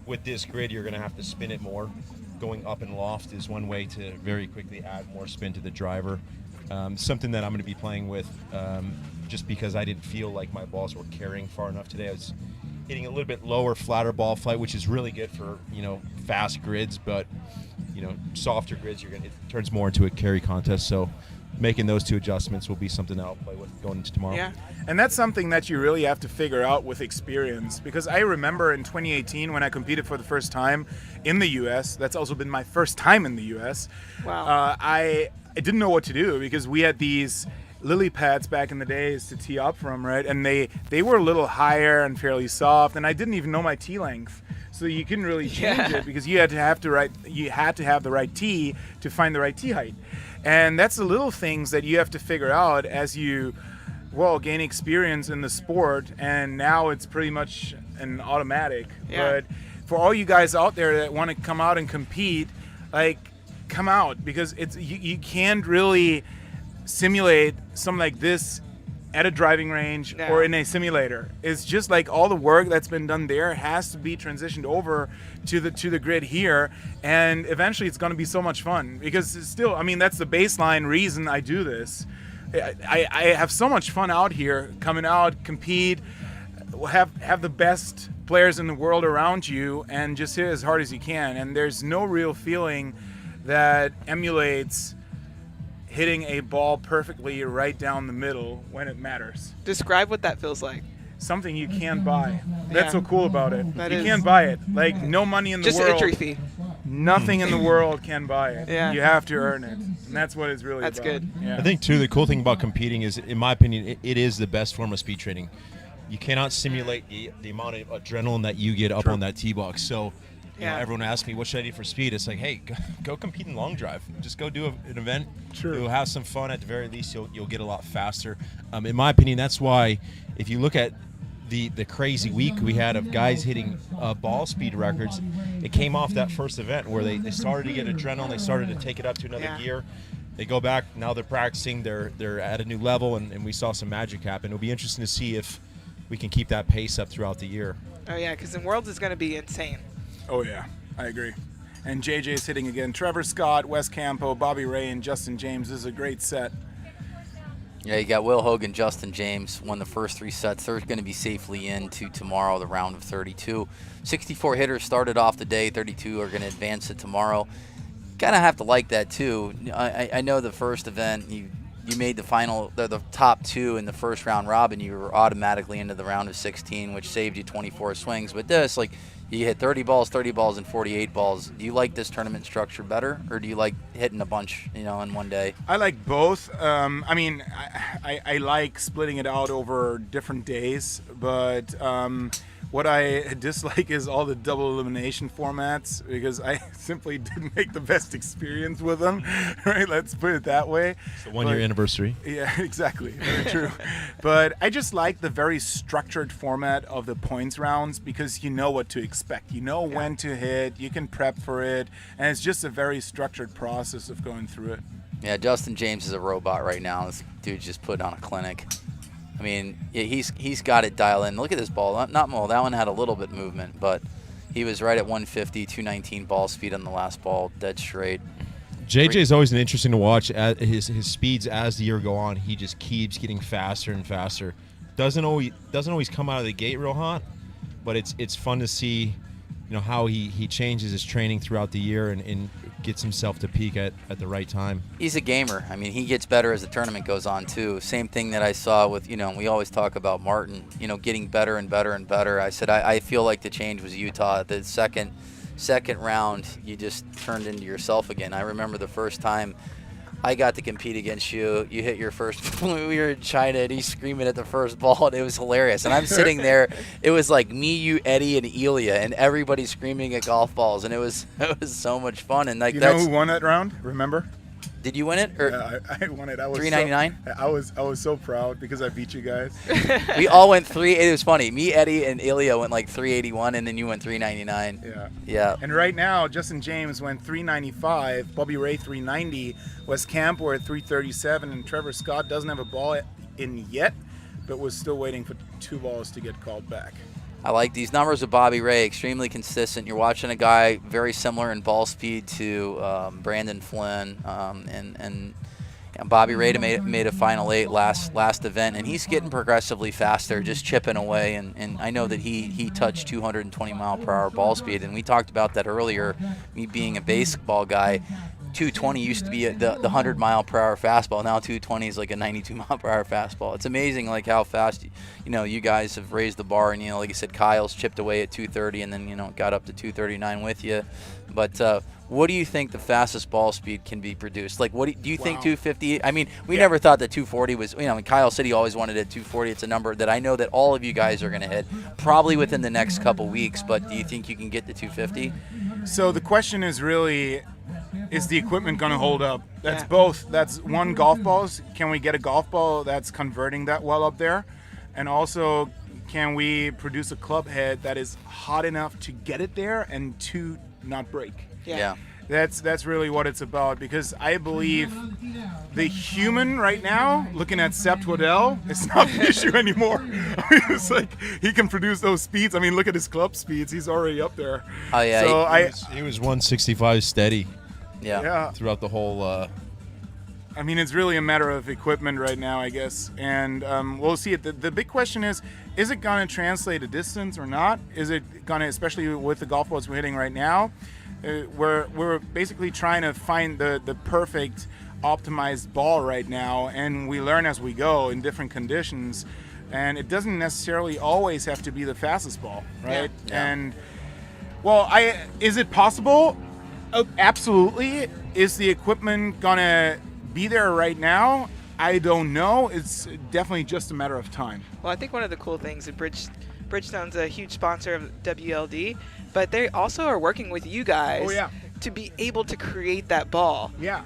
with this grid you're going to have to spin it more. Going up and loft is one way to very quickly add more spin to the driver. Something that I'm going to be playing with just because I didn't feel like my balls were carrying far enough today. I was hitting a little bit lower, flatter ball flight, which is really good for, fast grids, but, softer grids, it turns more into a carry contest. So making those 2 adjustments will be something that I'll play with going into tomorrow. Yeah. And that's something that you really have to figure out with experience, because I remember in 2018 when I competed for the first time in the U.S., that's also been my first time in the U.S. Wow. I didn't know what to do because we had these lily pads back in the days to tee up from, right? And they were a little higher and fairly soft, and I didn't even know my tee length. So you couldn't really change it because you had to have the right tee to find the right tee height. And that's the little things that you have to figure out as you gain experience in the sport, and now it's pretty much an automatic. Yeah. But for all you guys out there that want to come out and compete, come out, because you can't really simulate something like this at a driving range or in a simulator. It's just like all the work that's been done there has to be transitioned over to the grid here, and eventually it's going to be so much fun, because it's still, that's the baseline reason I do this. I have so much fun out here, coming out, compete, have the best players in the world around you, and just hit as hard as you can. And there's no real feeling that emulates hitting a ball perfectly right down the middle when it matters. Describe what that feels like. Something you can't buy. That's so cool about it. You can't buy it. No money in the just world. Just entry fee. Nothing in the world can buy it. Yeah. You have to earn it. And that's what it's really about. That's good. Yeah. I think, too, the cool thing about competing is, in my opinion, it is the best form of speed training. You cannot simulate the amount of adrenaline that you get up on that tee box. So, everyone asks me, what should I do for speed? It's like, hey, go compete in long drive. Just go do an event. True. You'll have some fun. At the very least, you'll get a lot faster. In my opinion, that's why if you look at the crazy week we had of guys hitting ball speed records, it came off that first event where they started to get adrenaline. They started to take it up to another gear. They go back. Now they're practicing. They're at a new level, and we saw some magic happen. It'll be interesting to see if we can keep that pace up throughout the year. Oh, yeah, because the Worlds is going to be insane. Oh, yeah, I agree. And JJ's hitting again. Trevor Scott, Wes Campo, Bobby Ray, and Justin James. This is a great set. Yeah, you got Will Hogan, Justin James won the first 3 sets. They're going to be safely into tomorrow, the round of 32. 64 hitters started off the day. 32 are going to advance it tomorrow. Kind of have to like that, too. I know the first event, you made the final, the top 2 in the first round robin. You were automatically into the round of 16, which saved you 24 swings. But this, you hit 30 balls, and 48 balls. Do you like this tournament structure better, or do you like hitting a bunch, in one day? I like both. I like splitting it out over different days, but what I dislike is all the double elimination formats, because I simply didn't make the best experience with them. Right? Let's put it that way. It's the 1-year anniversary. Yeah, exactly. Very true. But I just like the very structured format of the points rounds, because you know what to expect. You know when to hit. You can prep for it, and it's just a very structured process of going through it. Yeah, Justin James is a robot right now. This dude just put on a clinic. He's got it dialed in. Look at this ball. That one had a little bit movement, but he was right at 150, 219 ball speed on the last ball, dead straight. JJ is always interesting to watch. His speeds as the year go on, he just keeps getting faster and faster. Doesn't always come out of the gate real hot, but it's fun to see, how he changes his training throughout the year and gets himself to peak at the right time. He's a gamer. He gets better as the tournament goes on too. Same thing that I saw with, we always talk about Martin, getting better and better and better. I said I feel like the change was Utah. The second round, you just turned into yourself again. I remember the first time I got to compete against you. You hit your first. We were in China, and he's screaming at the first ball, and it was hilarious. And I'm sitting there. It was like me, you, Eddie, and Elia, and everybody screaming at golf balls, and it was so much fun. And know who won that round? Remember? Did you win it? Or Yeah, I won it. I was $3.99. I was so proud because I beat you guys. We all went it was funny. Me, Eddie, and Ilya went like $3.81, and then you went $3.99. Yeah. Yeah. And right now, Justin James went $3.95, Bobby Ray $3.90, Wes Camper at $3.37, and Trevor Scott doesn't have a ball in yet, but was still waiting for 2 balls to get called back. I like these numbers of Bobby Ray, extremely consistent. You're watching a guy very similar in ball speed to Brandon Flynn, and Bobby Ray made a final 8 last event, and he's getting progressively faster, just chipping away. And I know that he touched 220 mile per hour ball speed, and we talked about that earlier. Me being a baseball guy, 220 used to be the 100 mile per hour fastball. Now 220 is like a 92 mile per hour fastball. It's amazing like how fast you guys have raised the bar, and like I said, Kyle's chipped away at 230 and then got up to 239 with you. But what do you think the fastest ball speed can be produced? Like, what do you think 250? I mean, we never thought that 240 was. Kyle said he always wanted it 240. It's a number that I know that all of you guys are going to hit probably within the next couple weeks. But do you think you can get to 250? So the question is really, is the equipment going to hold up? That's both. That's one, golf balls. Can we get a golf ball that's converting that well up there? And also, can we produce a club head that is hot enough to get it there and to not break? Yeah. That's really what it's about, because I believe the human right now, looking at Sept Waddell, it's not the issue anymore. I mean, it's like he can produce those speeds. I mean, look at his club speeds. He's already up there. Oh, yeah. So he was 165 steady. Yeah. Throughout the whole. I mean, it's really a matter of equipment right now, I guess. And we'll see it. The big question is it going to translate a distance or not? Is it going to, especially with the golf balls we're hitting right now, we're basically trying to find the perfect optimized ball right now, and we learn as we go in different conditions, and it doesn't necessarily always have to be the fastest ball, right? Yeah. And is it possible? Absolutely. Is the equipment gonna be there right now? I don't know. It's definitely just a matter of time. Well, I think one of the cool things is Bridgestone's a huge sponsor of WLD, but they also are working with you guys to be able to create that ball. Yeah.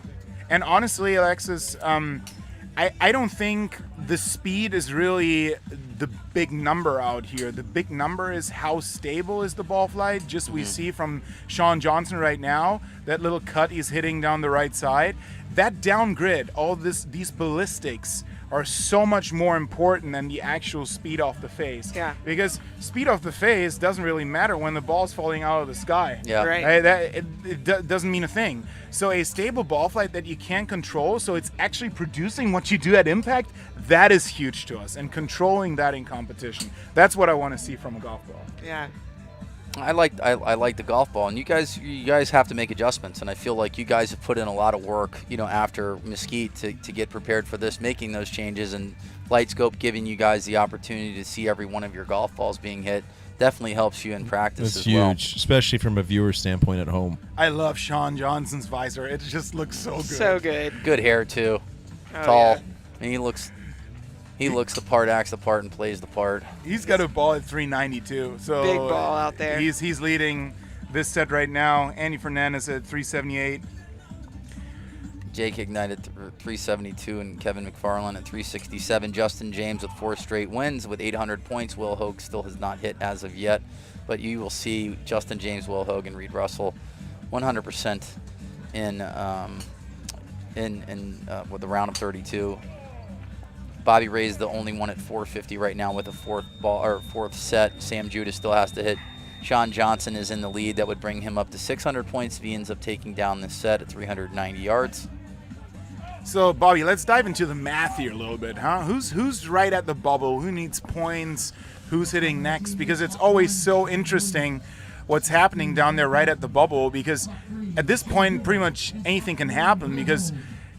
And honestly, Alexis, I don't think the speed is really the big number out here. The big number is how stable is the ball flight. Just we see from Sean Johnson right now, that little cut he's hitting down the right side. That down grid, these ballistics are so much more important than the actual speed off the face. Yeah. Because speed off the face doesn't really matter when the ball's falling out of the sky. Yeah. Right. It doesn't mean a thing. So a stable ball flight that you can't control, so it's actually producing what you do at impact, that is huge to us. And controlling that in competition, that's what I want to see from a golf ball. Yeah. I like the golf ball, and you guys have to make adjustments, and I feel like you guys have put in a lot of work, after Mesquite to get prepared for this, making those changes, and Lightscope giving you guys the opportunity to see every one of your golf balls being hit definitely helps you in practice That's as well. huge, especially from a viewer standpoint at home. I love Sean Johnson's visor. It just looks so good. So good. Good hair too, tall, and he looks the part, acts the part, and plays the part. He's got a ball at 392, so big ball out there. He's leading this set right now. Andy Fernandez at 378. Jake Ignite at 372 and Kevin McFarland at 367. Justin James with 4 straight wins with 800 points. Will Hogue still has not hit as of yet, but you will see Justin James, Will Hogue, and Reed Russell 100% in with the round of 32. Bobby Ray's the only one at 450 right now with a fourth set. Sam Judas still has to hit. Sean Johnson is in the lead. That would bring him up to 600 points if he ends up taking down this set at 390 yards. So, Bobby, let's dive into the math here a little bit, huh? Who's right at the bubble? Who needs points? Who's hitting next? Because it's always so interesting what's happening down there right at the bubble, because at this point, pretty much anything can happen. Because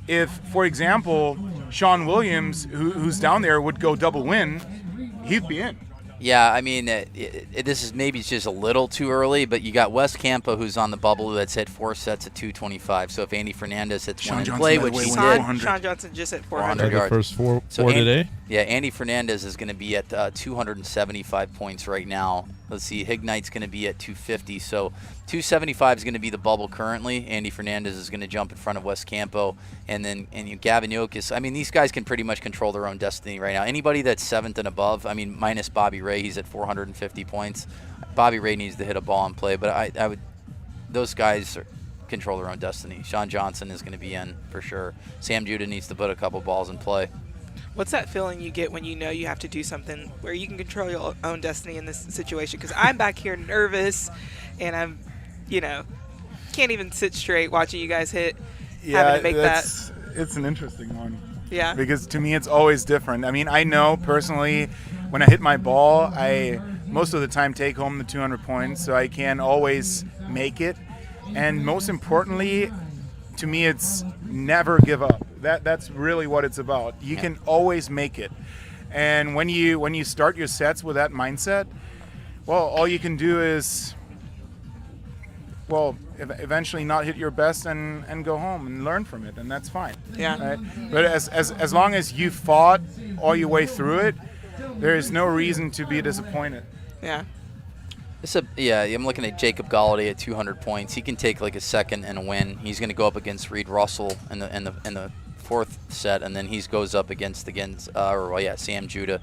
if, for example, Sean Williams, who's down there, would go double win, he'd be in. Yeah, I mean, this is maybe just a little too early, but you got Wes Campa, who's on the bubble, that's hit 4 sets at 225. So if Andy Fernandez hits one in play, which he did, Sean Johnson just hit 400 yards. The first four so today? Yeah, Andy Fernandez is going to be at 275 points right now. let's see, Hignight's going to be at 250. So 275 is going to be the bubble currently. Andy Fernandez is going to jump in front of West Campo. And then Gavin Yokis. I mean, these guys can pretty much control their own destiny right now. Anybody that's 7th and above, I mean, minus Bobby Ray, he's at 450 points. Bobby Ray needs to hit a ball and play, but I would, those guys control their own destiny. Sean Johnson is going to be in for sure. Sam Judah needs to put a couple balls in play. What's that feeling you get when you know you have to do something where you can control your own destiny in this situation? Because I'm back here nervous, and I'm, can't even sit straight watching you guys hit. Having to make that. It's an interesting one. Yeah. Because to me, it's always different. I mean, I know personally, when I hit my ball, I most of the time take home the 200 points, so I can always make it. And most importantly, to me, it's never give up. That's really what it's about. You can always make it. And when you start your sets with that mindset, well, all you can do is, well, eventually not hit your best and go home and learn from it, and that's fine. Yeah. Right? But as long as you fought all your way through it, there is no reason to be disappointed. Yeah. I'm looking at Jacob Galladay at 200 points. He can take like a second and a win. He's going to go up against Reed Russell in the fourth set, and then he goes up against Sam Judah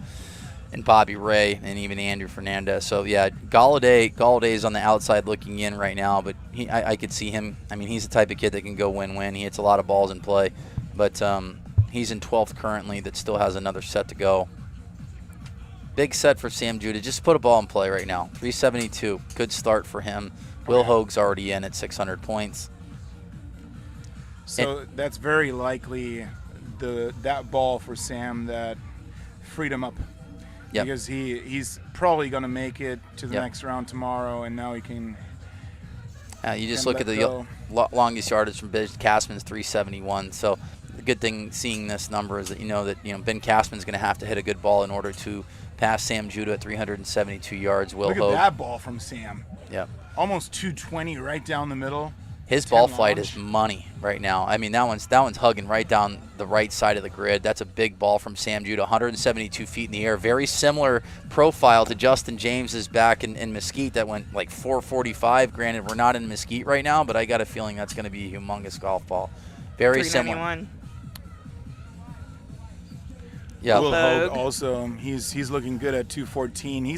and Bobby Ray and even Andrew Fernandez. So yeah, Galladay is on the outside looking in right now, but I could see him. I mean, he's the type of kid that can go win-win. He hits a lot of balls in play, but he's in 12th currently. That still has another set to go. Big set for Sam Judah. Just put a ball in play right now. 372. Good start for him. Will Hogue's already in at 600 points. So that's very likely that ball for Sam that freed him up. Yep. Because he's probably going to make it to the next round tomorrow, and now he can. You just look at the longest yardage from Ben Castman's 371. So the good thing seeing this number is that Ben Castman's going to have to hit a good ball in order to pass Sam Judah at 372 yards. Look at that ball from Sam. Yep. Almost 220 right down the middle. His ball flight is money right now. I mean, that one's hugging right down the right side of the grid. That's a big ball from Sam Judah, 172 feet in the air. Very similar profile to Justin James's back in Mesquite that went like 445. Granted, we're not in Mesquite right now, but I got a feeling that's going to be a humongous golf ball. Very similar. Yeah, Will Hogue also, he's looking good at 214.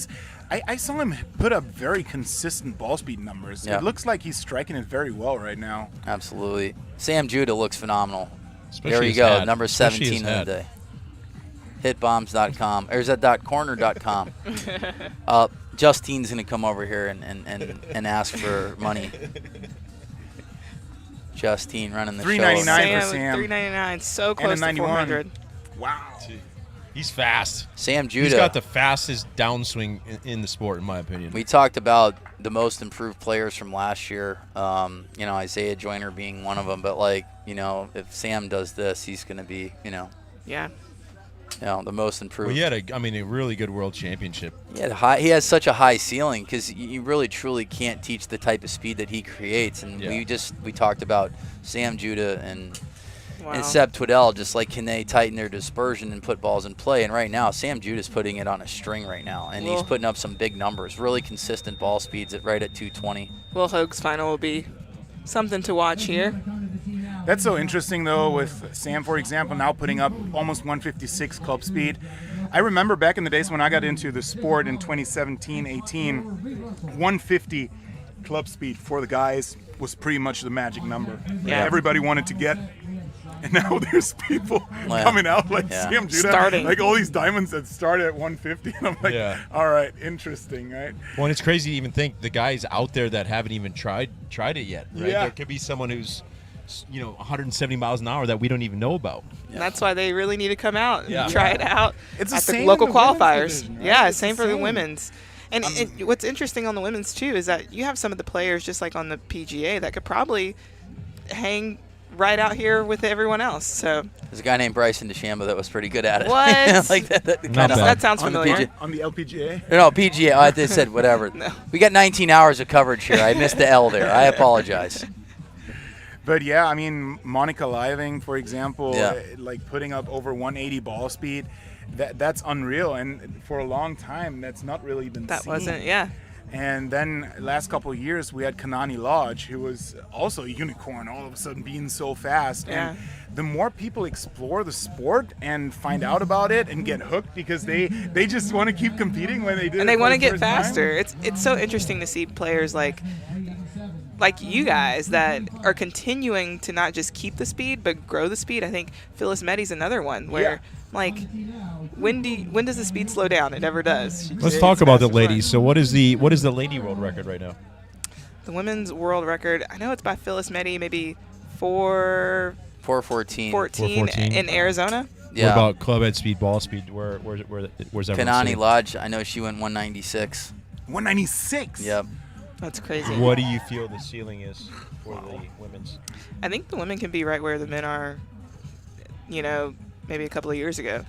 I saw him put up very consistent ball speed numbers. Yeah. It looks like he's striking it very well right now. Absolutely. Sam Judah looks phenomenal. Especially there you his go, head. number 17 of the day. Hitbombs.com. Or is that .corner.com? Justine's going to come over here and ask for money. Justine running the show. $3.99 for Sam. $3.99, so close to 400. Wow. He's fast. Sam Judah. He's got the fastest downswing in the sport, in my opinion. We talked about the most improved players from last year. Isaiah Joyner being one of them. But if Sam does this, he's going to be, Yeah. The most improved. Well, he had a really good world championship. He has such a high ceiling because you really truly can't teach the type of speed that he creates. And we talked about Sam Judah and Seb Twiddell, just like, can they tighten their dispersion and put balls in play? And right now, Sam Judah's putting it on a string right now, and he's putting up some big numbers, really consistent ball speeds right at 220. Will Hogue's final will be something to watch here. That's so interesting, though, with Sam, for example, now putting up almost 156 club speed. I remember back in the days when I got into the sport in 2017-18, 150 club speed for the guys was pretty much the magic number. Yeah. Everybody wanted to get. And now there's people coming out like Sam Judah, starting like all these diamonds that start at 150, and I'm like, all right, interesting, right? Well, and it's crazy to even think the guys out there that haven't even tried it yet, right? Yeah. There could be someone who's 170 miles an hour that we don't even know about. And that's why they really need to come out and try it out It's at the same the local in the women's qualifiers. division, right? Yeah, It's same the for the same. women's. And what's interesting on the women's too is that you have some of the players just like on the PGA that could probably hang right out here with everyone else. So there's a guy named Bryson DeChambeau that was pretty good at it. What? Like that that sounds familiar. On the LPGA? No, PGA. I just said whatever. No. We got 19 hours of coverage here. I missed the L there. I apologize. But yeah, I mean, Monica Living, for example, like putting up over 180 ball speed, that's unreal. And for a long time, that's not really been seen. Wasn't, yeah. And then last couple of years, we had Kanani Lodge, who was also a unicorn, all of a sudden being so fast. Yeah. And the more people explore the sport and find out about it and get hooked because they just want to keep competing when they do. And they want to get time. faster. It's so interesting to see players like you guys that are continuing to not just keep the speed but grow the speed. I think Phyllis Meddy's another one where when does the speed slow down? It never does. Let's talk about the ladies. So what is the lady world record right now? The women's world record, I know it's by Phyllis Meddy, maybe 4:14 in Arizona. Yeah. What about club head speed, ball speed? Where's everyone Kanani sitting? Lodge, I know she went 196. 196? Yep. That's crazy. What do you feel the ceiling is for the women's? I think the women can be right where the men are, maybe a couple of years ago.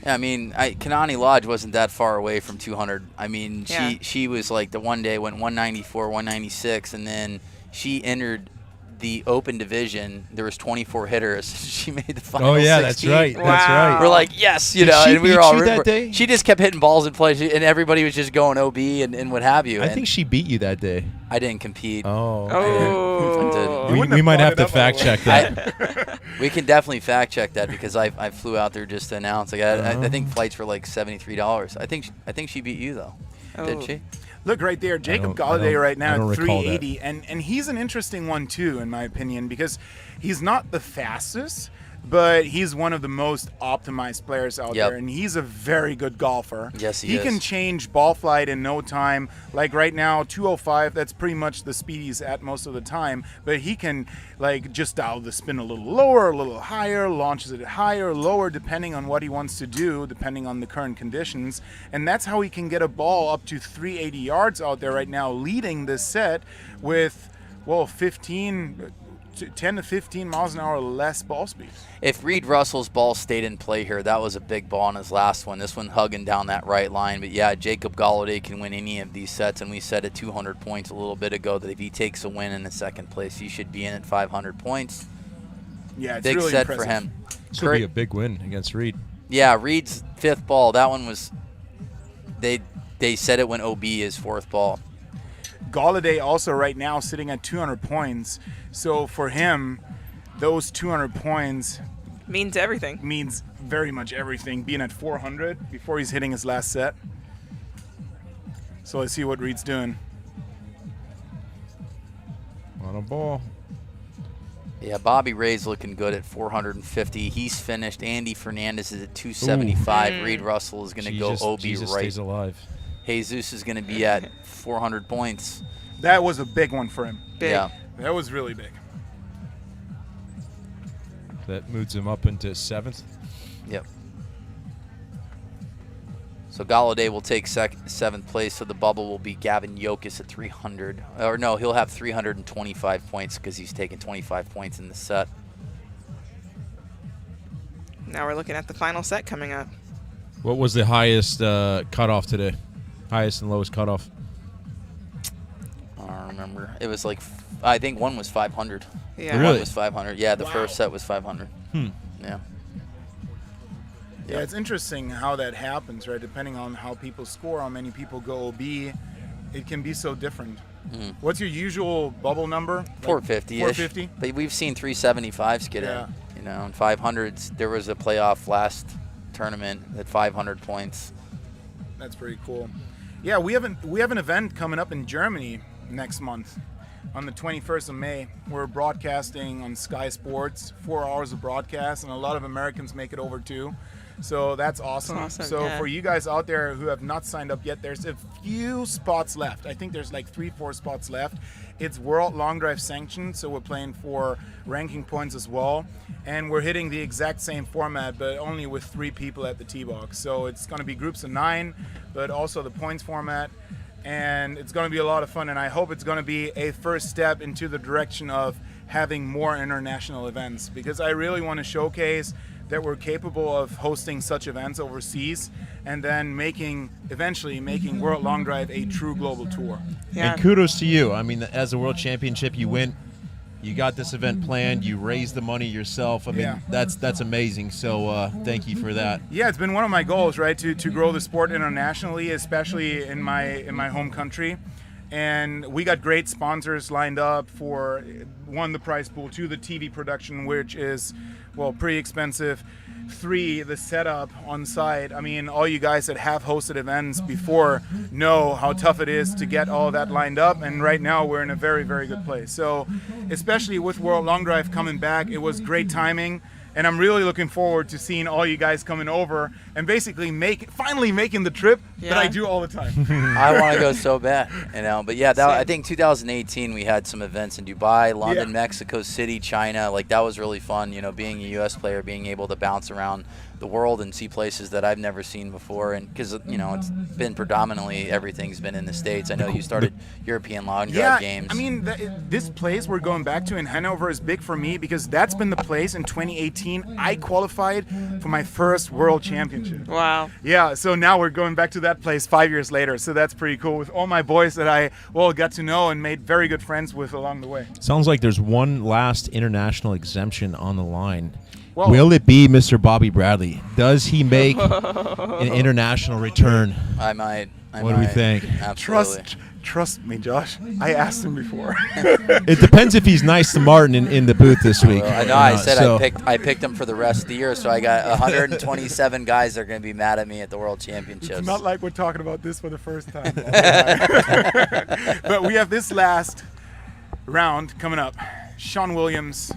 Yeah, I mean, Kanani Lodge wasn't that far away from 200. I mean, she was like the one day went 194, 196, and then she entered the open division. There was 24 hitters. She made the final. Oh yeah, 16. that's right. Wow. That's right. We're like, yes, Did know, she and we beat were all you that day? She just kept hitting balls in play, and everybody was just going OB and what have you. I and think she beat you that day. I didn't compete. Oh. Oh. We might have to fact check that. We can definitely fact check that because I flew out there just to announce. Like I think flights were like $73. I think she beat you though. Did she? Look right there, Jacob Galladay right now at 380, and he's an interesting one too, in my opinion, because he's not the fastest, but he's one of the most optimized players out there, and he's a very good golfer. Yes, he is. He can change ball flight in no time. Like right now, 205, that's pretty much the speed he's at most of the time, but he can like just dial the spin a little lower, a little higher, launches it higher, lower, depending on what he wants to do, depending on the current conditions, and that's how he can get a ball up to 380 yards out there right now, leading this set with, 10 to 15 miles an hour less ball speed. If Reed Russell's ball stayed in play here, that was a big ball on his last one. This one hugging down that right line. But yeah, Jacob Galladay can win any of these sets, and we said at 200 points a little bit ago that if he takes a win in the second place, he should be in at 500 points. Yeah, it's big really set impressive for him. This could be a big win against Reed. Yeah, Reed's fifth ball. That one was. They said it when OB is fourth ball. Galladay also right now sitting at 200 points. So for him, those 200 points means everything. Means very much everything. Being at 400 before he's hitting his last set. So let's see what Reed's doing. On a ball. Yeah, Bobby Ray's looking good at 450. He's finished. Andy Fernandez is at 275. Reed Russell is going to go OB Jesus right. Stays alive. Jesus is going to be at 400 points. That was a big one for him. Big. Yeah. That was really big. That moves him up into seventh. Yep. So Galladay will take seventh place, so the bubble will be Gavin Yokis at 300. Or no, he'll have 325 points because he's taken 25 points in the set. Now we're looking at the final set coming up. What was the highest cutoff today? Highest and lowest cutoff? I don't remember. It was like, I think one was 500. Yeah. Really? One was 500. Yeah, the first set was 500. Yeah. Yeah, it's interesting how that happens, right? Depending on how people score, how many people go OB, it can be so different. What's your usual bubble number? Like 450-ish. 450? But we've seen 375s get in. You know, and 500s. There was a playoff last tournament at 500 points. That's pretty cool. Yeah, we have an event coming up in Germany next month on the 21st of May. We're broadcasting on Sky Sports, 4 hours of broadcast, and a lot of Americans make it over too. So that's awesome. So for you guys out there who have not signed up yet, there's a few spots left. I think there's like 3-4 spots left. It's World Long Drive sanctioned, so we're playing for ranking points as well. And we're hitting the exact same format, but only with 3 people at the tee box. So it's going to be groups of 9, but also the points format. And it's going to be a lot of fun, and I hope it's going to be a first step into the direction of having more international events, because I really want to showcase that we're capable of hosting such events overseas and then eventually making World Long Drive a true global tour. And kudos to you. I mean, as a world championship, you went You got this event planned. You raised the money yourself. I mean, that's amazing. So thank you for that. Yeah, it's been one of my goals, right, to grow the sport internationally, especially in my home country. And we got great sponsors lined up for, one, the prize pool, 2, the TV production, which is, well, pretty expensive. 3, the setup on site. I mean, all you guys that have hosted events before know how tough it is to get all that lined up, and right now we're in a very, very good place. So especially with World Long Drive coming back, it was great timing, and I'm really looking forward to seeing all you guys coming over and basically finally making the trip that I do all the time. I want to go so bad, but yeah, I think 2018 we had some events in Dubai, London, Mexico City, China. Like, that was really fun, being a U.S. player, being able to bounce around the world and see places that I've never seen before. And because, it's been predominantly, everything's been in the States. I know you started European Long Drive games. I mean, this place we're going back to in Hanover is big for me because that's been the place in 2018 I qualified for my first World Championship. Wow. Yeah, so now we're going back to that place 5 years later. So that's pretty cool with all my boys that I got to know and made very good friends with along the way. Sounds like there's one last international exemption on the line. Whoa. Will it be Mr. Bobby Bradley? Does he make an international return? I might. What do we think? Absolutely. Trust me, Josh. I asked him before. It depends if he's nice to Martin in the booth this week. I know. I said I picked him for the rest of the year, so I got 127 guys that are going to be mad at me at the World Championships. It's not like we're talking about this for the first time. But we have this last round coming up. Sean Williams,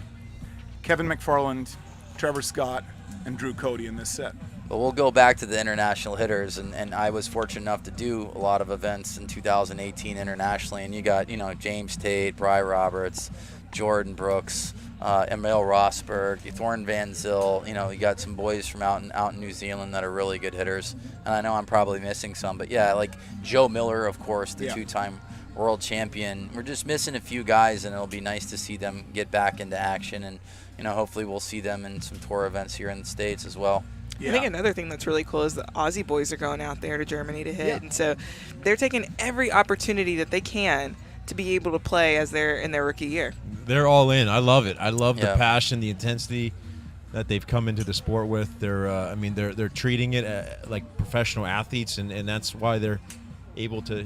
Kevin McFarland, Trevor Scott, and Drew Cody in this set. But we'll go back to the international hitters, and I was fortunate enough to do a lot of events in 2018 internationally, and you got, James Tate, Bry Roberts, Jordan Brooks, Emil Rosberg, Thorne Van Zyl, you got some boys from out in New Zealand that are really good hitters, and I know I'm probably missing some, but yeah, like Joe Miller, of course, the two-time world champion. We're just missing a few guys, and it'll be nice to see them get back into action, and hopefully we'll see them in some tour events here in the States as well. I think another thing that's really cool is the Aussie boys are going out there to Germany to hit, and so they're taking every opportunity that they can to be able to play as they're in their rookie year. They're all in. I love it. I love the passion, the intensity that they've come into the sport with. They're treating it like professional athletes, and that's why they're able to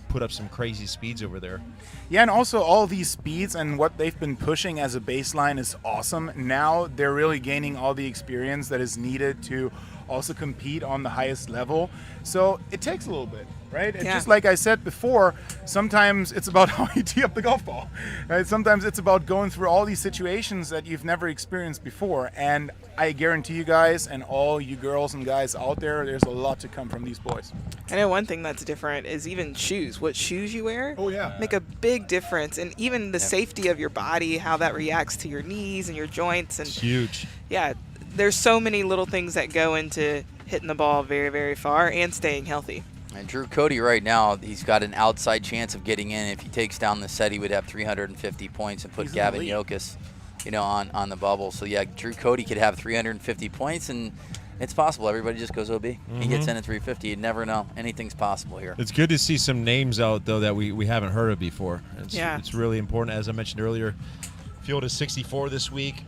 put up some crazy speeds over there. Yeah, and also all these speeds and what they've been pushing as a baseline is awesome. Now they're really gaining all the experience that is needed to also compete on the highest level. So it takes a little bit, right? Yeah. Just like I said before, sometimes it's about how you tee up the golf ball, right? Sometimes it's about going through all these situations that you've never experienced before. And I guarantee you guys and all you girls and guys out there, there's a lot to come from these boys. I know one thing that's different is even shoes. What shoes you wear make a big difference. And even the safety of your body, how that reacts to your knees and your joints. And it's huge. Yeah, there's so many little things that go into hitting the ball very, very far and staying healthy. And Drew Cody right now, he's got an outside chance of getting in. If he takes down the set, he would have 350 points and put Gavin Yokas, on the bubble. So yeah, Drew Cody could have 350 points, and it's possible. Everybody just goes OB. He gets in at 350. You'd never know. Anything's possible here. It's good to see some names out, though, that we haven't heard of before. It's really important. As I mentioned earlier, field is 64 this week,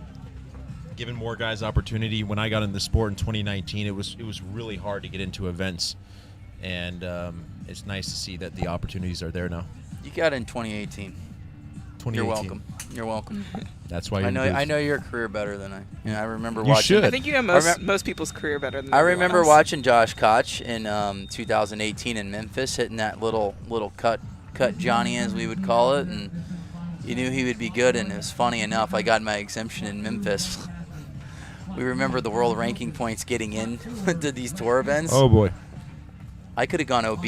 giving more guys opportunity. When I got into the sport in 2019, it was really hard to get into events, and it's nice to see that the opportunities are there now. You got in 2018. You're welcome. You're welcome. That's why I know your career better than I. I remember watching. Should. I think you know most people's career better than I remember watching Josh Koch in 2018 in Memphis, hitting that little cut Johnny, as we would call it, and you knew he would be good. And it was funny enough, I got my exemption in Memphis. We remember the world ranking points getting in to these tour events. Oh boy. I could have gone OB,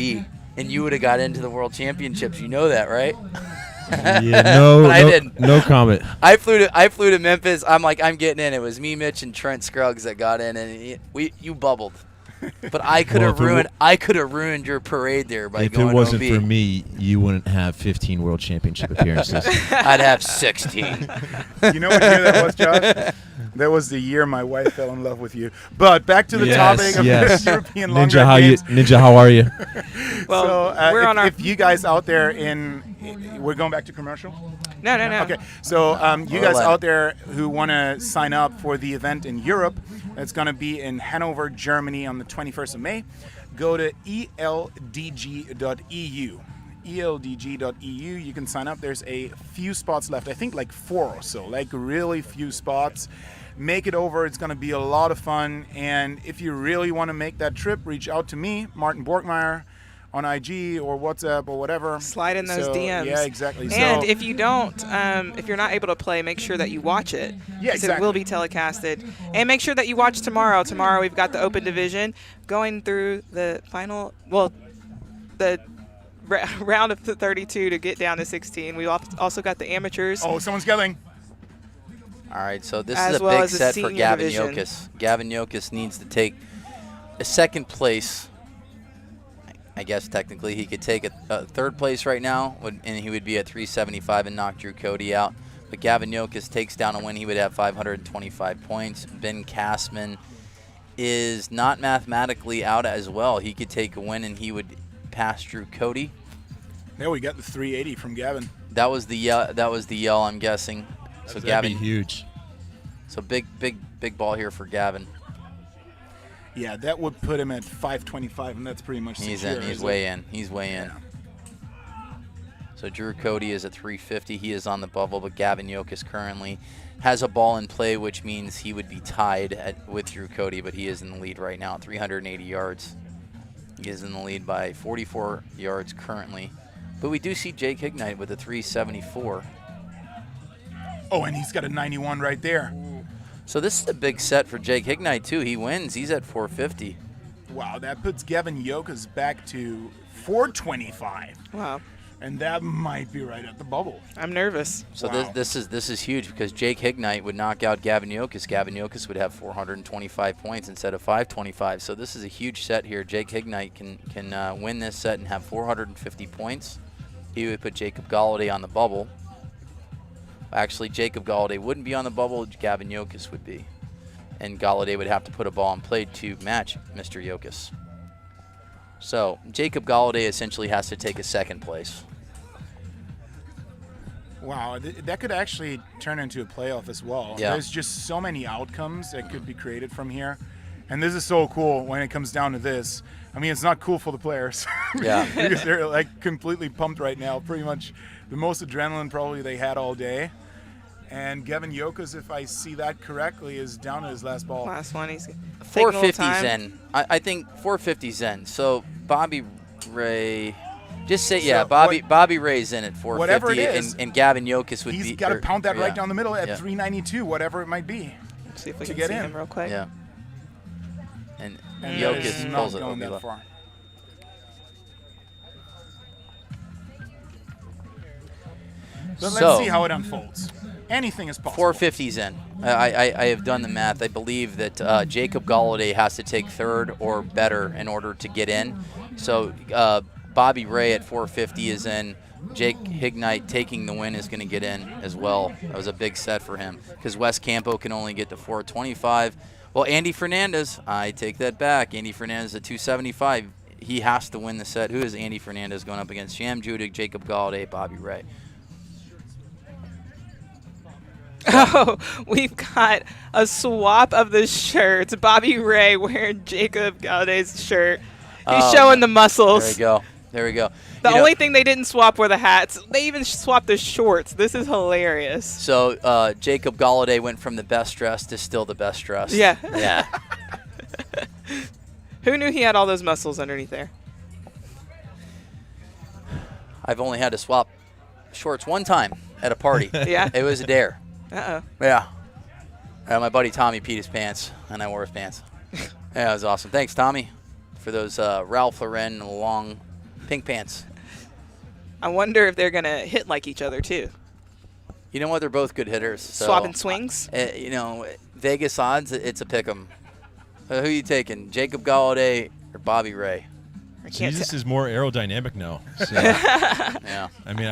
and you would have got into the world championships. You know that, right? Yeah, no, I didn't. No comment. I flew to Memphis. I'm like, I'm getting in. It was me, Mitch, and Trent Scruggs that got in, and you bubbled. But I could have ruined your parade there by going OB. If it wasn't for me, you wouldn't have 15 World Championship appearances. I'd have 16. You know what year that was, Josh? That was the year my wife fell in love with you. But back to the topic of the European Long Drive Games. Ninja, how are you? Well, so, we're if you guys out there we're going back to commercial. No. Okay, so you We're guys letting- out there who want to sign up for the event in Europe, it's going to be in Hanover, Germany on the 21st of May. Go to eldg.eu. eldg.eu. You can sign up. There's a few spots left. I think like 4 or so, like really few spots. Make it over. It's going to be a lot of fun. And if you really want to make that trip, reach out to me, Martin Borgmeyer, on IG or WhatsApp or whatever. Slide in those DMs. Yeah, exactly. And so, if you don't, if you're not able to play, make sure that you watch it. Yeah, 'cause exactly. It will be telecasted. And make sure that you watch tomorrow. Tomorrow we've got the Open Division going through the final, the round of the 32 to get down to 16. We also got the amateurs. oh, someone's yelling. All right, so this As is a well big as the set for senior Gavin division. Yokas. Gavin Yokas needs to take a second place. I guess technically he could take a third place right now, and he would be at 375 and knock Drew Cody out. But Gavin Yokas takes down a win, he would have 525 points. Ben Kastman is not mathematically out as well. He could take a win and he would pass Drew Cody. There we got the 380 from Gavin. That was the yell, I'm guessing. So That'd Gavin, be huge. so big ball here for Gavin. Yeah, that would put him at 525, and that's pretty much He's secure, in. He's isn't way it? in. He's way in. So Drew Cody is at 350. He is on the bubble, but Gavin Yokas currently has a ball in play, which means he would be tied with Drew Cody, but he is in the lead right now at 380 yards. He is in the lead by 44 yards currently. But we do see Jake Hignite with a 374. Oh, and he's got a 91 right there. So this is a big set for Jake Hignite, too. He wins. He's at 450. Wow, that puts Gavin Yokas back to 425. Wow. And that might be right at the bubble. I'm nervous. So Wow. this is huge because Jake Hignite would knock out Gavin Yokas. Gavin Yokas would have 425 points instead of 525. So this is a huge set here. Jake Hignite can win this set and have 450 points. He would put Jacob Galladay on the bubble. Actually, Jacob Galladay wouldn't be on the bubble. Gavin Yokas would be. And Galladay would have to put a ball in play to match Mr. Yokas. So Jacob Galladay essentially has to take a second place. Wow, that could actually turn into a playoff as well. Yeah. There's just so many outcomes that could be created from here. And this is so cool when it comes down to this. I mean, it's not cool for the players. Yeah. Because they're like completely pumped right now. Pretty much the most adrenaline probably they had all day. And Gavin Yokas, if I see that correctly, is down to his last ball. Last one. He's taking a little 450's time. in. I think 450's in. So Bobby Ray, just say yeah. Bobby Ray's in at 450, Whatever it is, and Gavin Yokas would be. He's got to pound that yeah. right down the middle at Yeah. 392, whatever it might be. See if we to can get see in. him real quick. Yeah. And And that is Yokas not pulls it going over. that far. But So- let's see how it unfolds. Anything is possible. 450's in. I have done the math. I believe that Jacob Galladay has to take third or better in order to get in. So Bobby Ray at 450 is in. Jake Hignite taking the win is going to get in as well. That was a big set for him because Wes Campo can only get to 425. Well, Andy Fernandez, I take that back. Andy Fernandez at 275. He has to win the set. Who is Andy Fernandez going up against? Sham Judig, Jacob Galladay, Bobby Ray. Oh, we've got a swap of the shirts. Bobby Ray wearing Jacob Galladay's shirt. He's showing the muscles. There we go. There we go. The You know- only thing they didn't swap were the hats. They even swapped the shorts. This is hilarious. So Jacob Galladay went from the best dressed to still the best dressed. Yeah. Yeah. Who knew he had all those muscles underneath there? I've only had to swap shorts one time at a party. Yeah? It was a dare. Uh-oh. Yeah. My buddy Tommy peed his pants, and I wore his pants. Yeah, it was awesome. Thanks, Tommy, for those Ralph Lauren long pink pants. I wonder if they're going to hit like each other, too. You know what? They're both good hitters. So, Swapping swings? You know, Vegas odds, it's a pick 'em. Who you taking, Jacob Galladay or Bobby Ray? Jesus is more aerodynamic now. So, Yeah. I mean,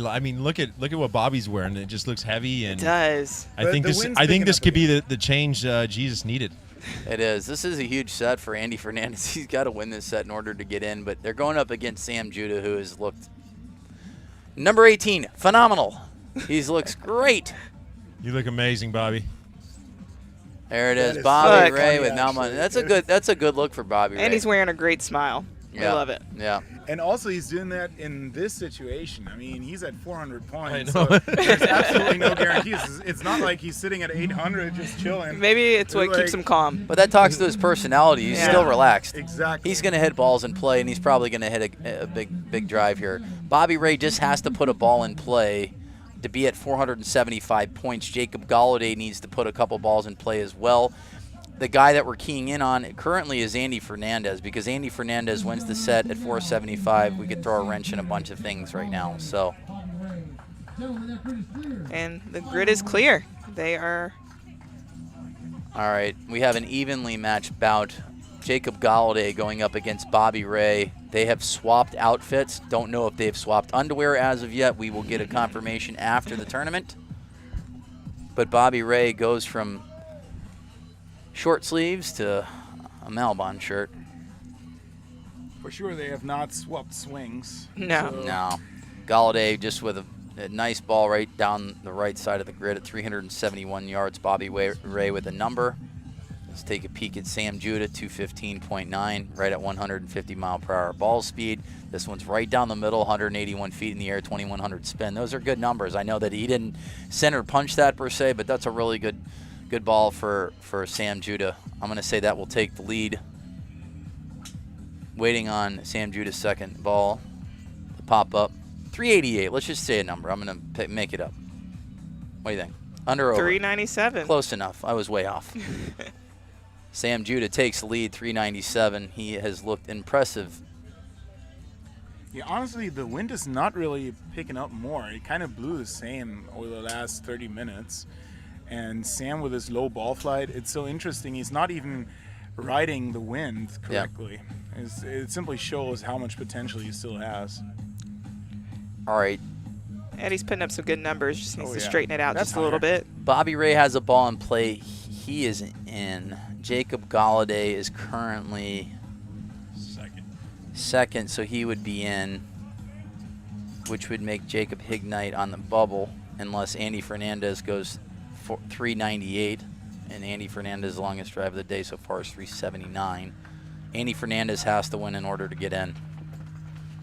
I mean, look at what Bobby's wearing. It just looks heavy, and It does. I The think this wind's I think picking this up could be the change Jesus needed. It is. This is a huge set for Andy Fernandez. He's got to win this set in order to get in, but they're going up against Sam Judah, who has looked number 18, phenomenal. He looks great. You look amazing, Bobby. There it That is, is Bobby so Ray funny, with now money. actually. That's a good look for Bobby Ray. And he's wearing a great smile. Yeah. I love it. Yeah. And also, he's doing that in this situation. I mean, he's at 400 points. I know. So there's absolutely no guarantees. It's not like he's sitting at 800 just chilling. Maybe it's what keeps him calm. But that talks to his personality. He's still relaxed. Exactly. He's going to hit balls in play, and he's probably going to hit a big drive here. Bobby Ray just has to put a ball in play to be at 475 points. Jacob Galladay needs to put a couple balls in play as well. The guy that we're keying in on currently is Andy Fernandez, because Andy Fernandez wins the set at 475. We could throw a wrench in a bunch of things right now. So, And the grid is clear. They are. all right, we have an evenly matched bout. Jacob Galladay going up against Bobby Ray. They have swapped outfits. Don't know if they've swapped underwear as of yet. We will get a confirmation after the tournament. But Bobby Ray goes from short sleeves to a Malbon shirt. For sure, they have not swapped swings. No. So No. Galladay just with a nice ball right down the right side of the grid at 371 yards. Bobby Ray with a number. Let's take a peek at Sam Judah, 215.9, right at 150 mile per hour ball speed. This one's right down the middle, 181 feet in the air, 2100 spin. Those are good numbers. I know that he didn't center punch that per se, but that's a really good ball for Sam Judah. I'm going to say that will take the lead. Waiting on Sam Judah's second ball to pop up. 388. Let's just say a number. I'm going to make it up. What do you think? Under or over? 397. Close enough. I was way off. Sam Judah takes the lead, 397. He has looked impressive. Yeah, honestly, the wind is not really picking up more. It kind of blew the same over the last 30 minutes. And Sam with his low ball flight, it's so interesting. He's not even riding the wind correctly. Yeah. It simply shows how much potential he still has. All right. Eddie's putting up some good numbers. Just needs to straighten it out just a little bit. Bobby Ray has a ball in play. He is in. Jacob Galladay is currently second, so he would be in, which would make Jacob Hignite on the bubble, unless Andy Fernandez goes for 398, and Andy Fernandez's longest drive of the day so far is 379. Andy Fernandez has to win in order to get in.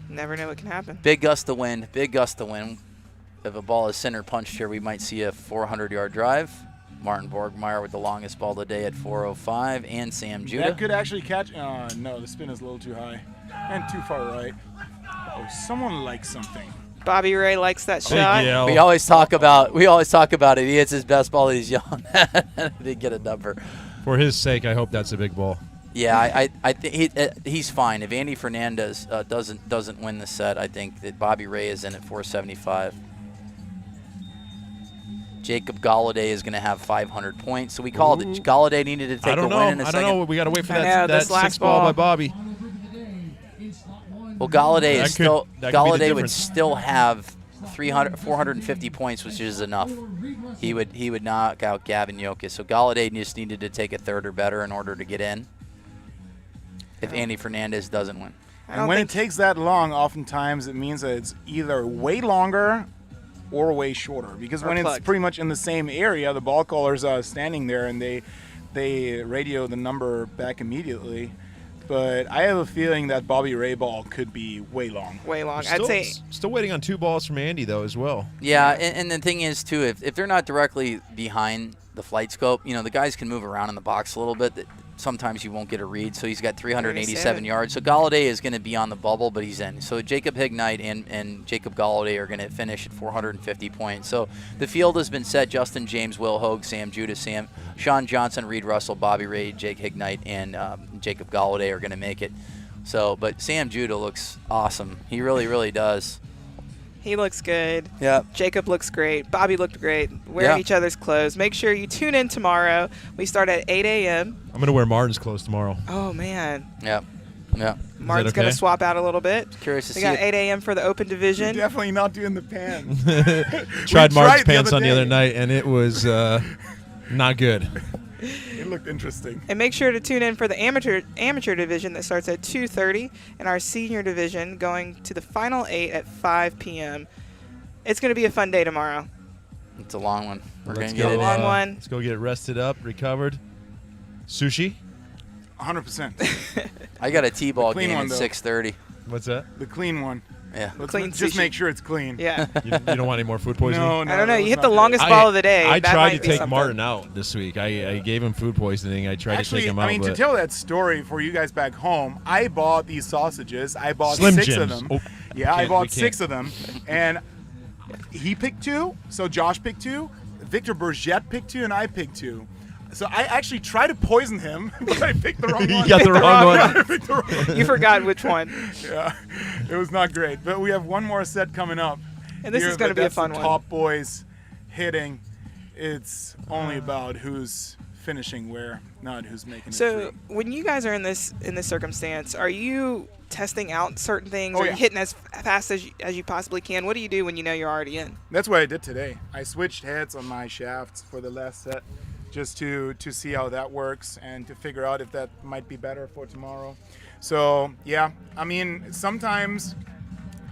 Never know what can happen. Big gust of wind, big gust of wind. If a ball is center punched here, we might see a 400-yard drive. Martin Borgmeyer with the longest ball of the day at 405, and Sam Judah. That could actually catch. No, the spin is a little too high and too far right. Oh, someone likes something. Bobby Ray likes that shot. We always talk about it. He hits his best ball that he's yelling at. He didn't get a number. For his sake, I hope that's a big ball. Yeah, I think he's fine. If Andy Fernandez doesn't win the set, I think that Bobby Ray is in at 475. Jacob Galladay is going to have 500 points. So we called it. Galladay needed to take a win in a second. I don't know. We got to wait for that sixth ball by Bobby. Well, Galladay would still have 450 points, which is enough. He would knock out Gavin Jokic. So Galladay just needed to take a third or better in order to get in. If Andy Fernandez doesn't win. And when it takes that long, oftentimes it means that it's either way longer or way shorter. Because when it's pretty much in the same area, the ball callers are standing there and they radio the number back immediately. But I have a feeling that Bobby Ray ball could be way long. Way long. I'd say. Still waiting on 2 balls from Andy, though, as well. Yeah, and the thing is, too, if they're not directly behind the flight scope, the guys can move around in the box a little bit. Sometimes you won't get a read, so he's got 387 yards. So Galladay is going to be on the bubble, but he's in. So Jacob Hignite and Jacob Galladay are going to finish at 450 points. So the field has been set. Justin James, Will Hogue, Sam Judah, Sean Johnson, Reed Russell, Bobby Ray, Jake Hignite, and Jacob Galladay are going to make it. So, but Sam Judah looks awesome. He really, really does. He looks good. Yeah. Jacob looks great. Bobby looked great. Wearing each other's clothes. Make sure you tune in tomorrow. We start at 8 a.m. I'm going to wear Martin's clothes tomorrow. Oh, man. Yeah. Martin's going to swap out a not bit. Curious to see. We got 8 a.m. for the open division. You're definitely not doing the pants. Tried Martin's pants on the other night, and it was not good. It looked interesting. And make sure to tune in for the amateur division that starts at 2:30 and our senior division going to the final 8 at 5 p.m. It's going to be a fun day tomorrow. It's a long one. We're Let's gonna get it. Long one. Let's go get it rested up, recovered. Sushi? 100%. I got a T-ball clean game one, at though. 6:30. What's that? The clean one. Yeah. Clean Just sushi. make sure it's clean. Yeah. You don't want any more food poisoning? No, I don't know. that You was hit not the good. longest ball of the day. I That tried might to be take something. Martin out this week. I gave him food poisoning. I tried Actually, to take him out. I mean, to but tell that story for you guys back home, I bought these sausages. I bought Slim 6 of Jims. them. Oh, Yeah, I we bought can't. 6 of them, and he picked 2. So Josh picked 2. Victor Burgett picked 2, and I picked 2. So I actually tried to poison him, but I picked the wrong one. You got the wrong one. I picked the wrong one. You forgot which one. Yeah, it was not great. But we have one more set coming up. And this Here, is going to but be a that's fun the one. Top boys hitting. It's only about who's finishing where, not who's making it So through. when you guys are in this circumstance, are you testing out certain things? Oh, Are yeah. you hitting as fast as you possibly can? What do you do when you know you're already in? That's what I did today. I switched heads on my shafts for the last set, just to see how that works and to figure out if that might be better for tomorrow. So yeah, I mean, sometimes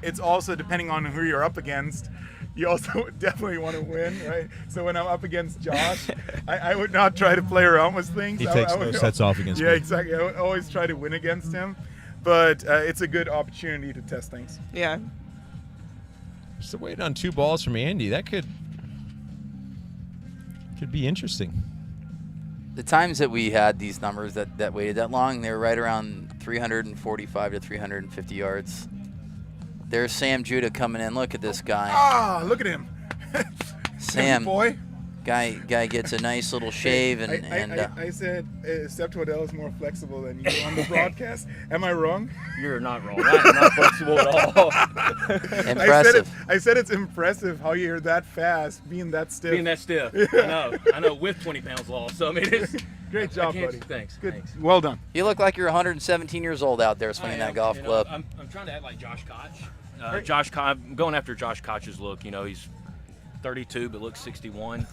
it's also depending on who you're up against. You also definitely want to win, right? So when I'm up against Josh, I would not try to play around with things. He I takes would- no sets off against Yeah, me. exactly. I would always try to win against him, but it's a good opportunity to test things. Yeah. Still waiting on 2 balls from Andy. That could be interesting. The times that we had these numbers that waited that long, they were right around 345 to 350 yards. There's Sam Judah coming in. Look at this guy. Ah, look at him. Sam, boy. guy gets a nice little shave I said Steph Waddell is more flexible than you on the broadcast. Am I wrong? You're not wrong. That's not flexible at all. impressive. I said it's impressive how you're that fast, being that stiff. Being that stiff. I know, with 20 pounds lost. So, I mean, it's Great job, I can't- buddy. Thanks. Good. Thanks. Well done. You look like you're 117 years old out there swinging that golf club. I'm trying to act like Josh Koch. I'm going after Josh Koch's look. You know, he's 32 but looks 61.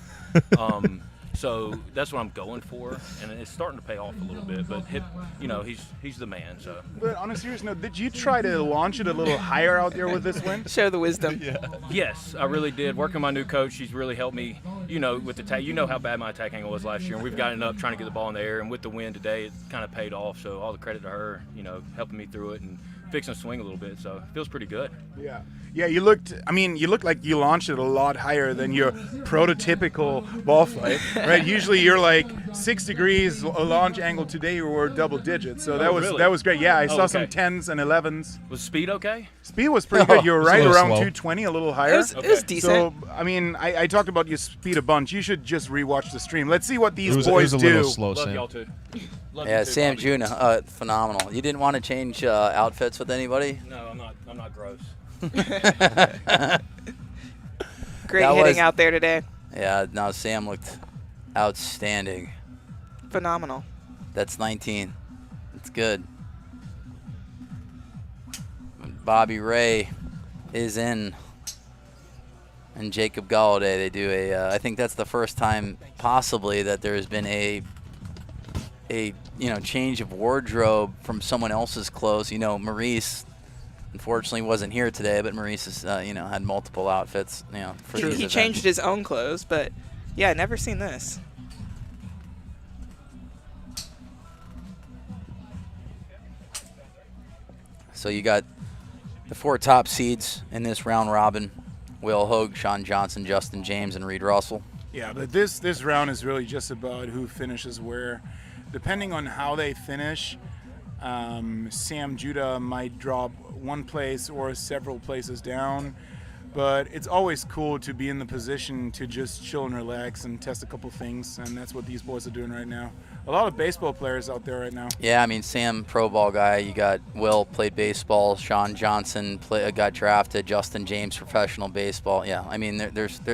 So that's what I'm going for, and it's starting to pay off a little bit. But he's the man. So. But on a serious note, did you try to launch it a little higher out there with this wind? Show the wisdom. Yes, I really did. Working with my new coach, she's really helped me. With the attack, how bad my attack angle was last year, and we've gotten up trying to get the ball in the air. And with the wind today, it kind of paid off. So all the credit to her, helping me through it and fixing the swing a little bit. So it feels pretty good. Yeah. Yeah, you looked like you launched it a lot higher than your prototypical ball flight, right? Usually you're like 6 degrees a launch angle. Today you were double digits. So Really? that was great. Yeah, I saw okay. some 10s and 11s. Was speed okay? Speed was pretty good. You were It's a right little around slow. 220, a little higher. It was decent. So, I mean, I talked about your speed a bunch. You should just rewatch the stream. Let's see what these It boys was a do. little slow, Love Sam. y'all too. Love Yeah, you too, Sam Bobby. Judah, phenomenal. You didn't want to change outfits with anybody? No, I'm not gross. Great That hitting was- out there today. Yeah, no, Sam looked outstanding. Phenomenal. That's 19. It's good. Bobby Ray is in. And Jacob Galladay, they do I think that's the first time possibly that there's been a change of wardrobe from someone else's clothes. Maurice unfortunately wasn't here today, but Maurice has, had multiple outfits, for these He events. changed his own clothes, but yeah, never seen this. So you got the 4 top seeds in this round robin: Will Hogue, Sean Johnson, Justin James, and Reed Russell. Yeah, but this round is really just about who finishes where. Depending on how they finish, Sam Judah might drop one place or several places down. But it's always cool to be in the position to just chill and relax and test a couple things, and that's what these boys are doing right now. A lot of baseball players out there right now. Yeah, I mean, Sam, pro ball guy. You got Will, played baseball. Sean Johnson got drafted. Justin James, professional baseball. Yeah, I mean,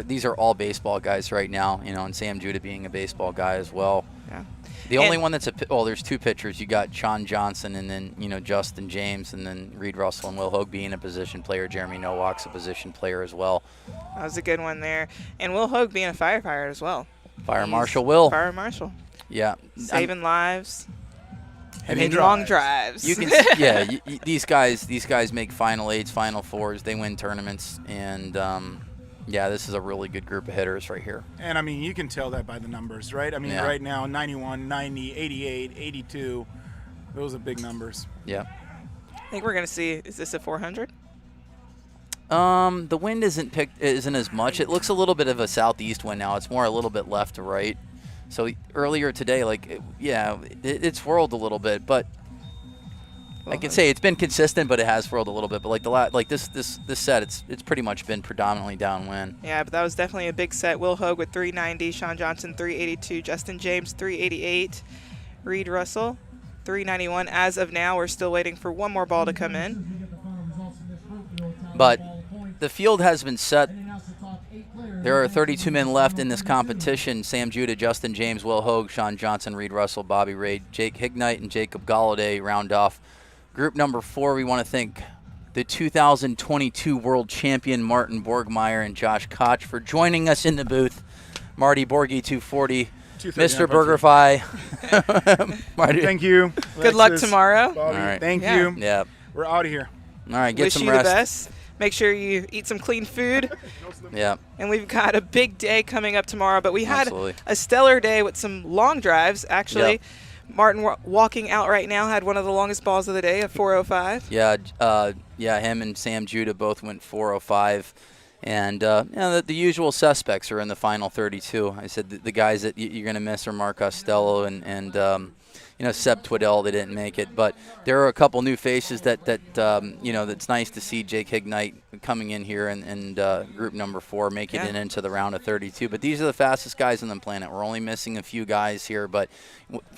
these are all baseball guys right now, and Sam Judah being a baseball guy as well. Yeah. The only one that's there's 2 pitchers. You got Sean Johnson and then, Justin James, and then Reed Russell and Will Hogue being a position player. Jeremy Nowak's a position player as well. That was a good one there. And Will Hogue being a firefighter as well. Fire He's Marshal Will. Fire Marshal. Yeah. Saving lives. Heavy And long drives. You can, these guys make Final 8s, Final 4s. They win tournaments, and Yeah, this is a really good group of hitters right here. And, I mean, you can tell that by the numbers, right? I mean, Yeah. right now, 91, 90, 88, 82. Those are big numbers. Yeah. I think we're going to see, is this a 400? The wind isn't as much. It looks a little bit of a southeast wind now. It's more a little bit left to right. So earlier today, it swirled a little bit, but I can say it's been consistent, but it has swirled a little bit. But this set, it's pretty much been predominantly downwind. Yeah, but that was definitely a big set. Will Hogue with 390, Sean Johnson 382, Justin James 388, Reed Russell 391. As of now, we're still waiting for one more ball to come in. But the field has been set. There are 32 men left in this competition. Sam Judah, Justin James, Will Hogue, Sean Johnson, Reed Russell, Bobby Ray, Jake Hignite, and Jacob Galladay round off group number 4. We want to thank the 2022 world champion Martin Borgmeyer and Josh Koch for joining us in the booth. Marty Borgie 240, Mr. BurgerFi. Marty. Thank you. Good luck tomorrow. Bobby, All right. thank you. Yeah. We're out of here. All right, get Wish some you rest. the best. Make sure you eat some clean food. Yeah. And we've got a big day coming up tomorrow, but we had Absolutely. a stellar day with some long drives. Actually, Yep. Martin walking out right now had one of the longest balls of the day at 405. Yeah, him and Sam Judah both went 405. And the usual suspects are in the final 32. I said the guys that you're going to miss are Mark Costello and Seb Twiddell. They didn't make it. But there are a couple new faces that's nice to see. Jake Hignite coming in here and group number 4 making it into the round of 32. But these are the fastest guys on the planet. We're only missing a few guys here. But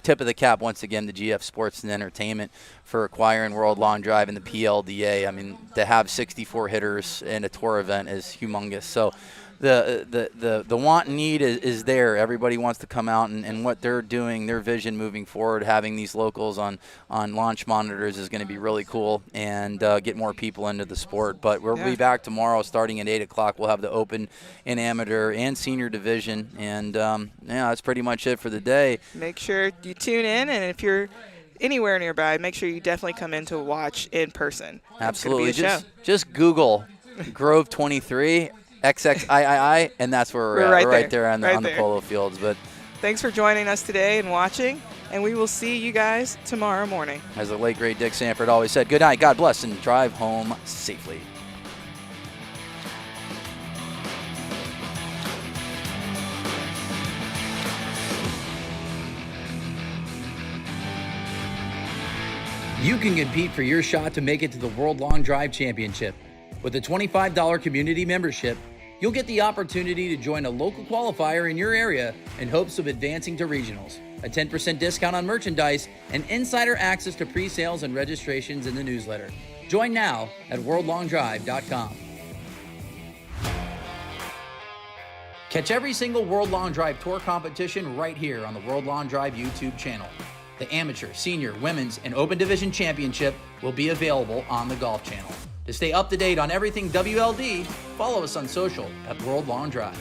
tip of the cap once again to GF Sports and Entertainment for acquiring World Long Drive and the PLDA. I mean, to have 64 hitters in a tour event is humongous. So the want and need is there. Everybody wants to come out, and what they're doing, their vision moving forward, having these locals on launch monitors is going to be really cool and get more people into the sport. But we'll be back tomorrow starting at 8 o'clock. We'll have the open and amateur and senior division. And, that's pretty much it for the day. Make sure you tune in, and if you're anywhere nearby, make sure you definitely come in to watch in person. Absolutely. It's gonna be a show. Just Google Grove 23 XXIII, and that's where we're at. We're right there on the polo fields. But thanks for joining us today and watching, and we will see you guys tomorrow morning. As the late, great Dick Sanford always said, good night, God bless, and drive home safely. You can compete for your shot to make it to the World Long Drive Championship. With a $25 community membership, you'll get the opportunity to join a local qualifier in your area in hopes of advancing to regionals, a 10% discount on merchandise, and insider access to pre-sales and registrations in the newsletter. Join now at worldlongdrive.com. Catch every single World Long Drive Tour competition right here on the World Long Drive YouTube channel. The Amateur, Senior, Women's, and Open Division Championship will be available on the Golf Channel. To stay up to date on everything WLD, follow us on social at World Long Drive.